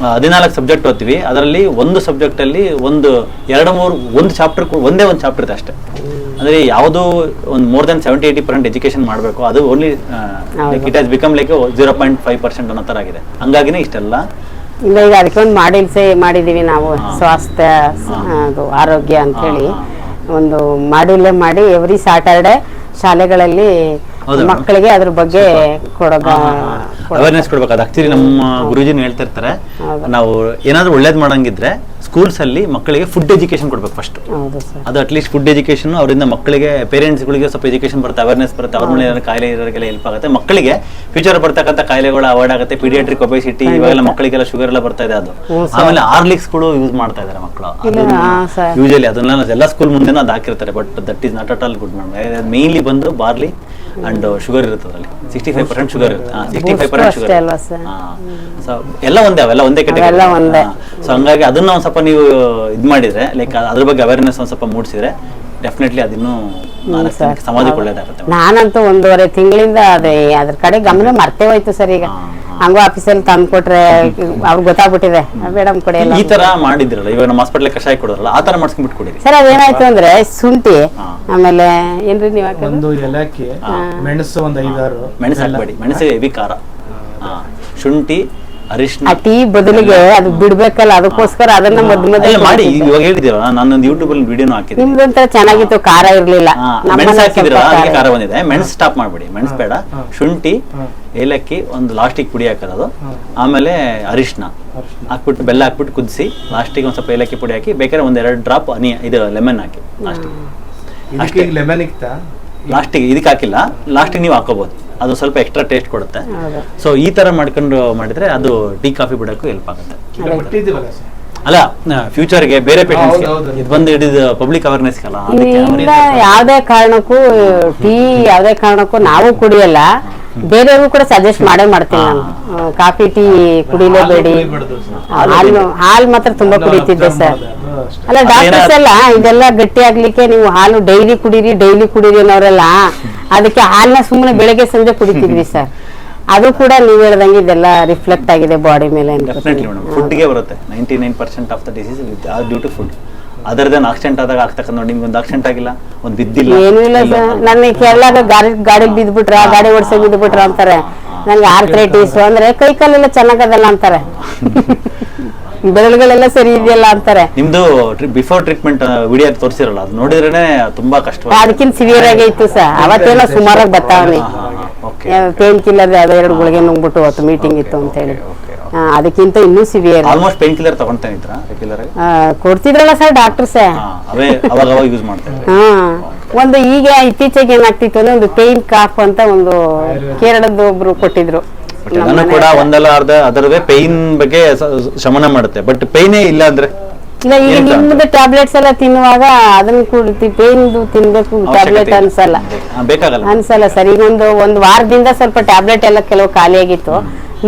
14 ಸಬ್ಜೆಕ್ಟ್ ಓದ್ತೀವಿ, ಅದರಲ್ಲಿ ಒಂದು ಸಬ್ಜೆಕ್ಟ್ ಅಲ್ಲಿ ಒಂದು ಚಾಪ್ಟರ್ ಒಂದೇ ಒಂದು ಚಾಪ್ಟರ್ ಇದೆ ಅಷ್ಟೇ. ಅಂದ್ರೆ ಯಾವುದು ಒಂದು more than 70-80% ಎಜುಕೇಶನ್ ಮಾಡಬೇಕು, ಅದು only it has become like 0.5% ಅನ್ನೋ ತರ ಆಗಿದೆ. ಹಂಗಾಗಿನೇ ಇಷ್ಟೆಲ್ಲ ಇಲ್ಲ. ಈಗ ಅದಕ್ಕೆ ಒಂದು ಮಾಡಿದೀವಿ ನಾವು, ಸ್ವಾಸ್ಥ್ಯ ಅದು ಆರೋಗ್ಯ ಅಂತ ಹೇಳಿ ಒಂದು ಮಾಡ್ಯೂಲೇ ಮಾಡಿ ಎವ್ರಿ ಸ್ಯಾಟರ್ಡೆ ಶಾಲೆಗಳಲ್ಲಿ ಮಕ್ಕಳಿಗೆ ಅದ್ರ ಬಗ್ಗೆ ಅವೇರ್ನೆಸ್ ಕೊಡ್ಬೇಕು. ಅದು ಆಕ್ಚುಲಿ ನಮ್ಮ ಗುರುಜಿನ ಹೇಳ್ತಾ ಇರ್ತಾರೆ, ನಾವು ಏನಾದ್ರೂ ಒಳ್ಳೇದ್ ಮಾಡಂಗಿದ್ರೆ ಸ್ಕೂಲ್ಸ್ ಅಲ್ಲಿ ಮಕ್ಕಳಿಗೆ ಫುಡ್ ಎಜುಕೇಶನ್ ಕೊಡ್ಬೇಕು ಫಸ್ಟ್. ಅದು ಅಟ್ಲೀಸ್ಟ್ ಫುಡ್ ಎಜುಕೇಶನ್ ಅವರಿಂದ ಮಕ್ಕಳಿಗೆ ಪೇರೆಂಟ್ಸ್ ಗಳಿಗೆ ಸ್ವಲ್ಪ ಎಜುಕೇಶನ್ ಬರುತ್ತೆ, ಅವೇರ್ನೆಸ್ ಬರುತ್ತೆ. ಅವ್ರ ಮೇಲೆ ಕಾಯಿಲೆ ಇರೋರಿಗೆಲ್ಲ ಹೆಲ್ಪ್ ಆಗುತ್ತೆ. ಮಕ್ಕಳಿಗೆ ಫ್ಯೂಚರ್ ಬರ್ತಕ್ಕಂಥ ಕಾಯಿಲೆಗಳು ಅವಾಯ್ಡ್ ಆಗುತ್ತೆ. ಪೀಡಿಯಾಟ್ರಿಕ್ ಒಬೆಸಿಟಿ ಇವಾಗೆಲ್ಲ ಮಕ್ಕಳಿಗೆಲ್ಲ ಶುಗರ್ ಎಲ್ಲ ಬರ್ತಾ ಇದೆ. ಅದು ಆಮೇಲೆ ಹಾರ್ಲಿಕ್ಸ್ ಗಳು ಯೂಸ್ ಮಾಡ್ತಾ ಇದಾರೆ ಮಕ್ಕಳು. ಯೂಶಲಿ ಅದನ್ನ ಎಲ್ಲ ಸ್ಕೂಲ್ ಮುಂದೆ ಅದು ಹಾಕಿರ್ತಾರೆ. But that is not at all good madam. Mainly ಬಂದು ಬಾರ್ಲಿ ಅಂಡ್ ಶುಗರ್ ಇರುತ್ತೆ, ಅದರಲ್ಲಿ 65% ಶುಗರ್ ಇರುತ್ತೆ. 65% ಶುಗರ್. ಸೊ ಎಲ್ಲ ಒಂದೇ ಕೆಟಗರಿ. ಸೊ ಹಂಗಾಗಿ ಅದನ್ನ ಒಂದ್ ಸ್ವಲ್ಪ ನೀವು ಇದ್ ಮಾಡಿದ್ರೆ, ಲೈಕ್ ಅದ್ರ ಬಗ್ಗೆ ಅವೇರ್ನೆಸ್ ಒಂದ್ ಸ್ವಲ್ಪ ಮೂಡಿಸಿದ್ರೆ ಡೆಫಿನೆಟ್ಲಿ ಅದಿನ್ನೂ ಸಮಾಜಕ್ಕೆ ಒಳ್ಳೇದಾಗುತ್ತೆ. ನಾನಂತೂ 1.5 ತಿಂಗಳಿಂದ ಅದ್ರ ಕಡೆ ಗಮನ ಮರ್ತೇ ಹೋಯ್ತು ಸರ್. ಈಗ ಹಂಗೋ ಆಫೀಸಲ್ಲಿ ತಂದು ಕೊಟ್ರೆ ಅವ್ರಿಗೆ ಗೊತ್ತಾಗ್ಬಿಟ್ಟಿದೆ, ಮೇಡಮ್ ಕೊಡಿ. ಈ ತರ ಮಾಡಿದ್ರಲ್ಲ, ಇವಾಗ ನಮ್ಮ ಹಾಸ್ಪಿಟಲ್ ಕಷಾಯ ಕೊಡೋರಲ್ಲ, ಆ ತರ ಮಾಡ್ಸ್ಕೊಂಡ್ಬಿಟ್ಟು ಕೊಡಿ ಸರ್. ಅದೇನಾಯ್ತು ಅಂದ್ರೆ ಶುಂಠಿ, ಆಮೇಲೆ ಏನ್ರಿ ನೀವು ಒಂದು ಏಲಕ್ಕಿ, ಮೆಣಸು, ಒಂದು 5-6 ಮೆಣಸು ಹಾಕ್ಬೇಡಿ, ಮೆಣಸು ಹೆವಿ ಖಾರ. ಶುಂಠಿ, ಅರಿಶಿನ. ಆ ಟೀ ಬದಲಿಗೆ ಅದು ಬಿಡ್ಬೇಕಲ್ಲ, ಅದಕ್ಕೋಸ್ಕರ ಅದನ್ನ ಮಧ್ಯ ಮಾಡಿ. ಇವಾಗ ಹೇಳಿದಿರಲ್ಲ, ನಾನೊಂದು ಯೂಟ್ಯೂಬ್ ಅಲ್ಲಿ ವಿಡಿಯೋನು ಹಾಕಿದ್ದೆ. ನಿಮ್ದಂತ ಚೆನ್ನಾಗಿತ್ತು, ಖಾರ ಇರ್ಲಿಲ್ಲ. ಮೆಣಸು ಹಾಕಿದ್ರ, ಅದಕ್ಕೆ ಖಾರ ಬಂದಿದೆ. ಮೆಣಸು ಸ್ಟಾಪ್ ಮಾಡ್ಬಿಡಿ, ಮೆಣಸು ಬೇಡ. ಶುಂಠಿ, ಏಲಕ್ಕಿ, ಒಂದು ಲಾಸ್ಟಿಗೆ ಪುಡಿ ಹಾಕೋದು, ಆಮೇಲೆ ಅರಿಶಿನ ಹಾಕ್ಬಿಟ್ಟು ಬೆಲ್ಲ ಹಾಕ್ಬಿಟ್ಟು ಕುದಿಸಿ, ಲಾಸ್ಟಿಗೆ ಒಂದ್ ಸ್ವಲ್ಪ ಏಲಕ್ಕಿ ಪುಡಿ ಹಾಕಿ, ಬೇಕಾದ್ರೆ 1-2 ಡ್ರಾಪ್ ಇದು ಲೆಮನ್ ಹಾಕಿ ಲಾಸ್ಟಿಗೆ. ಲೆಮನ್ ಲಾಸ್ಟಿಗೆ ಇದಕ್ಕೆ ಹಾಕಿಲ್ಲ, ಲಾಸ್ಟಿಗೆ ನೀವು ಹಾಕೋಬಹುದು. ಅದು ಸ್ವಲ್ಪ ಎಕ್ಸ್ಟ್ರಾ ಟೇಸ್ಟ್ ಕೊಡುತ್ತೆ. ಸೊ ಈ ತರ ಮಾಡ್ಕೊಂಡು ಮಾಡಿದ್ರೆ ಅದು ಟೀ ಕಾಫಿ ಬಿಡಕ್ಕೂ ಹೆಲ್ಪ್ ಆಗುತ್ತೆ. ಅಲ್ಲ, ಫ್ಯೂಚರ್ಗೆ ಬೇರೆ ಪೇಷಂಟ್ಸ್ ಇದು ಬಂದು ಹಿಡಿದು ಪಬ್ಲಿಕ್ ಅವೇರ್ನೆಸ್ ಅಲ್ಲ. ಯಾವ್ದೇ ಕಾರಣಕ್ಕೂ ನಾವು ಕುಡಿಯಲ್ಲ, ಬೇರೆಯವರು ಕೂಡ ಸಜೆಸ್ಟ್ ಮಾಡೇ ಮಾಡ್ತೀನಿ ನಾನು. ಕಾಫಿ ಟೀ ಕುಡಿಲೇಬೇಡಿ. ಹಾಲು ಮಾತ್ರ ತುಂಬಾ ಕುಡಿತಿದ್ದೆ ಸರ್. ಅಲ್ಲ, ಡಾಕ್ಟರ್ಸ್ ಎಲ್ಲ ಇದೆಲ್ಲ ಗಟ್ಟಿ ಆಗ್ಲಿಕ್ಕೆ ನೀವು ಹಾಲು ಡೈಲಿ ಕುಡೀರಿ ಅನ್ನೋರೆಲ್ಲ ಅದಕ್ಕೆ ಹಾಲನ್ನ ಸುಮ್ಮನೆ ಬೆಳಗ್ಗೆ ಸಂಜೆ ಕುಡಿತಿದ್ವಿ ಸರ್. ಅದು ಕೂಡ ನೀವು ಹೇಳ್ದಂಗೆ ಇದೆಲ್ಲ ರಿಫ್ಲೆಕ್ಟ್ ಆಗಿದೆ ಬಾಡಿ ಮೇಲೆ. ಫುಡ್ಗೆ ಬರುತ್ತೆ. 99% of the disease due to food. Other than accident ಆದಾಗ ಆಗ್ತಕ್ಕ ನೋಡಿ, ನಿಮ್ಗೆ ಒಂದು ಆಕ್ಸಿಡೆಂಟ್ ಆಗಿಲ್ಲ, ಒಂದು ಬಿದ್ದಿಲ್ಲ, ಏನೂ ಇಲ್ಲ ಸರ್. ನನ್ನ ಕೇರಳಾಗ ಗಾಡಿ ಬಿದ್ಬಿಟ್ರ, ಗಾಡಿ ಓಡಿಸಿ ಬಿದ್ಬಿಟ್ರ ಅಂತಾರೆ. ನಂಗೆ ಆರ್ಥರೈಟಿಸ್ ಅಂದ್ರೆ ಕೈ ಕಾಲೆಲ್ಲ ಚೆನ್ನಾಗದಲ್ಲ ಅಂತಾರೆ, ಬೆರಳುಗಳೆಲ್ಲ ಸರಿ ಇದೆಯಲ್ಲ ಅಂತಾರೆ. ನಿಮ್ದು ಬಿಫೋರ್ ಟ್ರೀಟ್ಮೆಂಟ್ ವಿಡಿಯೋ ತೋರಿಸಿರಲ್ಲ, ಅದು ನೋಡಿದ್ರೆ ತುಂಬಾ ಕಷ್ಟ. ಅದಕ್ಕಿಂತ ಸಿವಿಯರ್ ಆಗೇ ಇತ್ತು ಸರ್. ಅವತ್ತೇನೋ ಸುಮಾರಾಗಿ ಬರ್ತಾವನಿ ಪೇನ್ ಕಿಲ್ಲರ್ 2 ಗುಳಿಗೆ ನುಂಗ್ಬಿಟ್ಟು ಅವತ್ತು ಮೀಟಿಂಗ್ ಇತ್ತು ಅಂತ ಹೇಳಿ. ಅದಕ್ಕಿಂತ ಇನ್ನೂ ಸಿವಿಯರ್. ಆಲ್ಮೋಸ್ಟ್ ಪೇನ್ ಕಿಲ್ಲರ್ ತಗೊಂತಾ ಇದ್ರಾ? ರೆಗ್ಯುಲರ್ ಕೊಡ್ತಿದ್ರಲ್ಲ ಸರ್ ಡಾಕ್ಟರ್ಸ್. ಯೂಸ್ ಮಾಡ್ತಾರೆ. ಒಂದು ಈಗ ಇತ್ತೀಚೆಗೆ ಏನಾಗ್ತಿತ್ತು ಅಂದ್ರೆ ಒಂದು ಪೇನ್ ಕಾಫ್ ಅಂತ ಒಂದು ಕೇರಳದ ಒಬ್ರು ಕೊಟ್ಟಿದ್ರು. ನಾನು ಕೂಡ ಒಂದಲ್ಲ ಅರ್ಧ ಅದರದೇ ಪೇನ್ ಬಗ್ಗೆ ಶಮನ ಮಾಡುತ್ತೆ. ಬಟ್ ಪೇನೇ ಇಲ್ಲ ಅಂದ್ರೆ ಇಲ್ಲ, ಈಗ ನಿಮ್ದು ಟ್ಯಾಬ್ಲೆಟ್ಸ್ ಎಲ್ಲ ತಿನ್ನುವಾಗ ಅದನ್ನ ಕುಡಿತೀವಿ, ಪೇನ್ ತಿನ್ಬೇಕು ಟ್ಯಾಬ್ಲೆಟ್ ಅನ್ಸಲ್ಲ ಸರ್. ಈಗ ಒಂದು ವಾರದಿಂದ ಸ್ವಲ್ಪ ಟ್ಯಾಬ್ಲೆಟ್ ಎಲ್ಲ ಕೆಲವು ಖಾಲಿ ಆಗಿತ್ತು,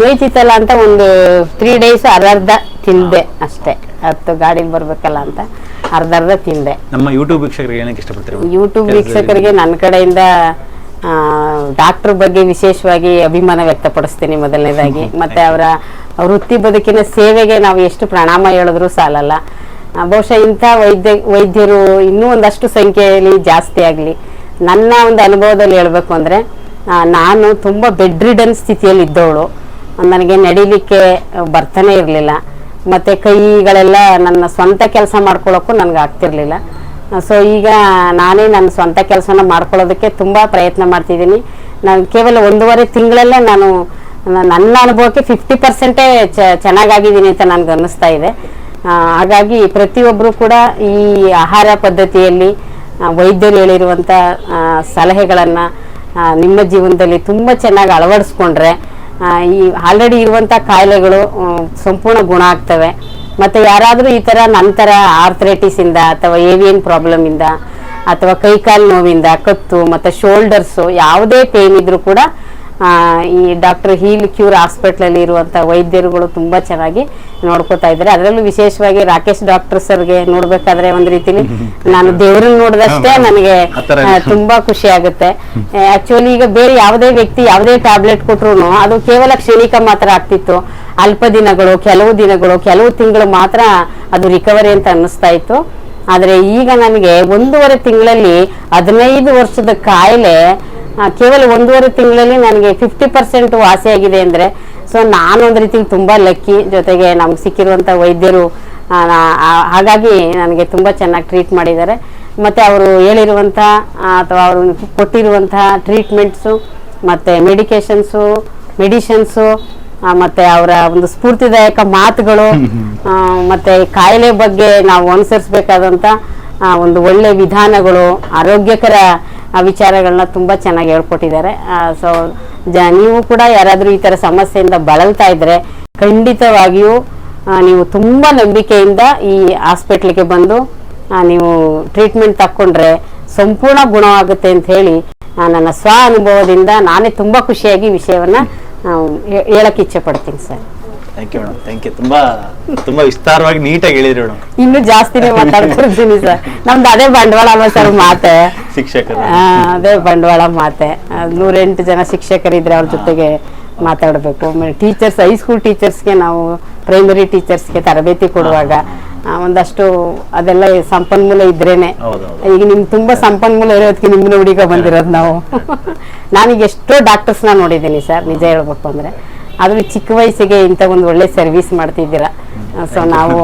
ನೋಯ್ತಿತ್ತಲ್ಲ ಅಂತ ಒಂದು 3 days ಅರ್ಧ ತಿಂದೆ ಅಷ್ಟೇ. 10 ಗಾಡಿಗೆ ಬರ್ಬೇಕಲ್ಲ ಅಂತ ಅರ್ಧ ತಿಂದೆ. ನಮ್ಮ ಯೂಟ್ಯೂಬ್ ವೀಕ್ಷಕರಿಗೆ ಏನಕ್ಕೆ ಇಷ್ಟಪಡ್ತೀರಿ? ಯೂಟ್ಯೂಬ್ ವೀಕ್ಷಕರಿಗೆ ನನ್ನ ಕಡೆಯಿಂದ ಡಾಕ್ಟರ್ ಬಗ್ಗೆ ವಿಶೇಷವಾಗಿ ಅಭಿಮಾನ ವ್ಯಕ್ತಪಡಿಸ್ತೀನಿ ಮೊದಲನೇದಾಗಿ. ಮತ್ತೆ ಅವರ ವೃತ್ತಿ ಬದುಕಿನ ಸೇವೆಗೆ ನಾವು ಎಷ್ಟು ಪ್ರಣಾಮ ಹೇಳಿದ್ರು ಸಾಲಲ್ಲ. ಬಹುಶಃ ಇಂಥ ವೈದ್ಯರು ಇನ್ನೂ ಒಂದಷ್ಟು ಸಂಖ್ಯೆಯಲ್ಲಿ ಜಾಸ್ತಿ ಆಗಲಿ. ನನ್ನ ಒಂದು ಅನುಭವದಲ್ಲಿ ಹೇಳಬೇಕು ಅಂದರೆ, ನಾನು ತುಂಬ ಬೆಡ್ ರಿಡನ್ ಸ್ಥಿತಿಯಲ್ಲಿ ಇದ್ದವಳು. ನನಗೆ ನಡಿಲಿಕ್ಕೆ ಬರ್ತಾನೆ ಇರಲಿಲ್ಲ, ಮತ್ತು ಕೈಗಳೆಲ್ಲ ನನ್ನ ಸ್ವಂತ ಕೆಲಸ ಮಾಡ್ಕೊಳ್ಳೋಕ್ಕೂ ನನಗೆ ಆಗ್ತಿರ್ಲಿಲ್ಲ. ಸೊ ಈಗ ನಾನೇ ನನ್ನ ಸ್ವಂತ ಕೆಲಸನ ಮಾಡ್ಕೊಳ್ಳೋದಕ್ಕೆ ತುಂಬ ಪ್ರಯತ್ನ ಮಾಡ್ತಿದ್ದೀನಿ. ನಾನು ಕೇವಲ 1.5 ತಿಂಗಳಲ್ಲೇ ನಾನು ನನ್ನ ಅನುಭವಕ್ಕೆ 50% ಚೆನ್ನಾಗಾಗಿದ್ದೀನಿ ಅಂತ ನನಗೆ ಅನ್ನಿಸ್ತಾ ಇದೆ. ಹಾಗಾಗಿ ಪ್ರತಿಯೊಬ್ಬರು ಕೂಡ ಈ ಆಹಾರ ಪದ್ಧತಿಯಲ್ಲಿ ವೈದ್ಯರು ಹೇಳಿರುವಂಥ ಸಲಹೆಗಳನ್ನು ನಿಮ್ಮ ಜೀವನದಲ್ಲಿ ತುಂಬ ಚೆನ್ನಾಗಿ ಅಳವಡಿಸ್ಕೊಂಡ್ರೆ ಈ ಆಲ್ರೆಡಿ ಇರುವಂಥ ಕಾಯಿಲೆಗಳು ಸಂಪೂರ್ಣ ಗುಣ ಆಗ್ತವೆ. ಮತ್ತು ಯಾರಾದರೂ ಈ ಥರ ನಂತರ ಆರ್ಥ್ರೈಟಿಸಿಂದ ಅಥವಾ ಏವಿಯನ್ ಪ್ರಾಬ್ಲಮಿಂದ ಅಥವಾ ಕೈಕಾಲು ನೋವಿಂದ, ಕತ್ತು ಮತ್ತು ಶೋಲ್ಡರ್ಸು ಯಾವುದೇ ಪೇನ್ ಇದ್ರೂ ಕೂಡ ಈ ಡಾಕ್ಟರ್ ಹೀಲ್ ಕ್ಯೂರ್ ಹಾಸ್ಪಿಟ್ಲಲ್ಲಿ ಇರುವಂಥ ವೈದ್ಯರುಗಳು ತುಂಬ ಚೆನ್ನಾಗಿ ನೋಡ್ಕೋತಾ ಇದ್ದಾರೆ. ಅದರಲ್ಲೂ ವಿಶೇಷವಾಗಿ ರಾಕೇಶ್ ಡಾಕ್ಟರ್ ಸರ್ಗೆ ನೋಡ್ಬೇಕಾದ್ರೆ ಒಂದು ರೀತಿಲಿ ನಾನು ದೇವ್ರನ್ನ ನೋಡಿದಷ್ಟೇ ನನಗೆ ತುಂಬಾ ಖುಷಿ ಆಗುತ್ತೆ. ಆಕ್ಚುಲಿ ಈಗ ಬೇರೆ ಯಾವುದೇ ವ್ಯಕ್ತಿ ಯಾವುದೇ ಟ್ಯಾಬ್ಲೆಟ್ ಕೊಟ್ರು ಅದು ಕೇವಲ ಕ್ಷಣಿಕ ಮಾತ್ರ ಆಗ್ತಿತ್ತು. ಅಲ್ಪ ದಿನಗಳು, ಕೆಲವು ತಿಂಗಳು ಮಾತ್ರ ಅದು ರಿಕವರಿ ಅಂತ ಅನ್ನಿಸ್ತಾ ಇತ್ತು. ಆದ್ರೆ ಈಗ ನನಗೆ 1.5 ತಿಂಗಳಲ್ಲಿ 15 ವರ್ಷದ ಕಾಯಿಲೆ ಕೇವಲ 1.5 ತಿಂಗಳಲ್ಲಿ ನನಗೆ 50% ವಾಸಿಯಾಗಿದೆ ಅಂದ್ರೆ, ಸೊ ನಾನು ಒಂದು ರೀತಿ ತುಂಬಾ ಲಕ್ಕಿ. ಜೊತೆಗೆ ನಮ್ಗೆ ಸಿಕ್ಕಿರುವಂತ ವೈದ್ಯರು ಹಾಗಾಗಿ ನನಗೆ ತುಂಬಾ ಚೆನ್ನಾಗಿ ಟ್ರೀಟ್ ಮಾಡಿದ್ದಾರೆ. ಮತ್ತೆ ಅವರು ಹೇಳಿರುವಂತ ಅಥವಾ ಅವರು ಕೊಟ್ಟಿರುವಂತಹ ಟ್ರೀಟ್ಮೆಂಟ್ಸು ಮತ್ತೆ ಮೆಡಿಷನ್ಸು ಮತ್ತೆ ಅವರ ಒಂದು ಸ್ಫೂರ್ತಿದಾಯಕ ಮಾತುಗಳು ಮತ್ತೆ ಕಾಯಿಲೆ ಬಗ್ಗೆ ನಾವು ಅನುಸರಿಸಬೇಕಾದಂತ ಒಂದು ಒಳ್ಳೆ ವಿಧಾನಗಳು, ಆರೋಗ್ಯಕರ ವಿಚಾರಗಳನ್ನ ತುಂಬಾ ಚೆನ್ನಾಗಿ ಹೇಳ್ಕೊಟ್ಟಿದ್ದಾರೆ. ಸೊ ನೀವು ಕೂಡ ಯಾರಾದ್ರೂ ಈ ತರ ಸಮಸ್ಯೆಯಿಂದ ಬಳಲ್ತಾ ಇದ್ರೆ ಖಂಡಿತವಾಗಿಯೂ ನೀವು ತುಂಬಾ ನಂಬಿಕೆಯಿಂದ ಈ ಹಾಸ್ಪಿಟ್ಲಿಗೆ ಬಂದು ನೀವು ಟ್ರೀಟ್ಮೆಂಟ್ ತಕ್ಕೊಂಡ್ರೆ ಸಂಪೂರ್ಣ ಗುಣವಾಗುತ್ತೆ ಅಂತ ಹೇಳಿ ನನ್ನ ಸ್ವ ಅನುಭವದಿಂದ ನಾನೇ ತುಂಬಾ ಖುಷಿಯಾಗಿ ವಿಷಯವನ್ನ ಹೇಳಕ್ ಇಚ್ಛೆ ಪಡ್ತೀನಿ sir. Thank you madam, thank you. ತುಂಬಾ ವಿಸ್ತಾರವಾಗಿ ನೀಟಾಗಿ ಹೇಳಿದ್ರಿ ಮೇಡಮ್. ಇನ್ನು ಜಾಸ್ತಿನೇ ಮಾತಾಡ್ಕೊಡ್ತೀನಿ ಸರ್. ನಮ್ದು ಅದೇ ಬಂಡವಾಳ ಅಲ್ವಾ ಸರ್ ಮಾತೆ, ಶಿಕ್ಷಕರು ಅದೇ ಬಂಡವಾಳ ಮಾತೆ. 108 ಜನ ಶಿಕ್ಷಕರಿದ್ರೆ ಅವ್ರ ಜೊತೆಗೆ ಮಾತಾಡಬೇಕು. ಟೀಚರ್ಸ್, ಹೈಸ್ಕೂಲ್ ಟೀಚರ್ಸ್ಗೆ ನಾವು ಪ್ರೈಮರಿ ಟೀಚರ್ಸ್ಗೆ ತರಬೇತಿ ಕೊಡುವಾಗ ಒಂದಷ್ಟು ಅದೆಲ್ಲ ಸಂಪನ್ಮೂಲ ಇದ್ರೇನೆ. ಈಗ ನಿಮ್ಗೆ ತುಂಬಾ ಸಂಪನ್ಮೂಲ ಇರೋದಕ್ಕೆ ನಿಮ್ಮನ್ನ ಹುಡುಗ ಬಂದಿರೋದು ನಾವು. ನಾನೀಗ ಎಷ್ಟೋ ಡಾಕ್ಟರ್ಸ್ನ ನೋಡಿದ್ದೀನಿ ಸರ್, ನಿಜ ಹೇಳ್ಬೇಕು ಅಂದ್ರೆ. ಆದ್ರೂ ಚಿಕ್ಕ ವಯಸ್ಸಿಗೆ ಇಂಥ ಒಂದು ಒಳ್ಳೆ ಸರ್ವಿಸ್ ಮಾಡ್ತಿದ್ದೀರಾ. ಸೊ ನಾವು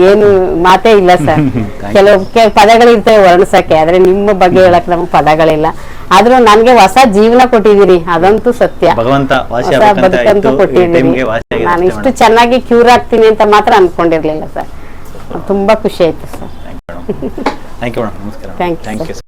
ಏನು ಮಾತೇ ಇಲ್ಲ ಸರ್. ಕೆಲವು ಪದಗಳಿರ್ತವೆ ವರ್ಣಿಸಕ್ಕೆ, ಆದ್ರೆ ನಿಮ್ಮ ಬಗ್ಗೆ ಹೇಳಕ್ ನಮ್ಗೆ ಪದಗಳಿಲ್ಲ. ಆದ್ರೂ ನನ್ಗೆ ಹೊಸ ಜೀವನ ಕೊಟ್ಟಿದ್ದೀರಿ, ಅದಂತೂ ಸತ್ಯ. ಹೊಸ ಬದುಕಂತೂ ಕೊಟ್ಟಿದ್ದೀರಿ. ನಾನು ಇಷ್ಟು ಚೆನ್ನಾಗಿ ಕ್ಯೂರ್ ಆಗ್ತೀನಿ ಅಂತ ಮಾತ್ರ ಅನ್ಕೊಂಡಿರ್ಲಿಲ್ಲ ಸರ್. ತುಂಬಾ ಖುಷಿ ಆಯ್ತು ಸರ್. Thank you madam. ನಮಸ್ಕಾರ. Thank you.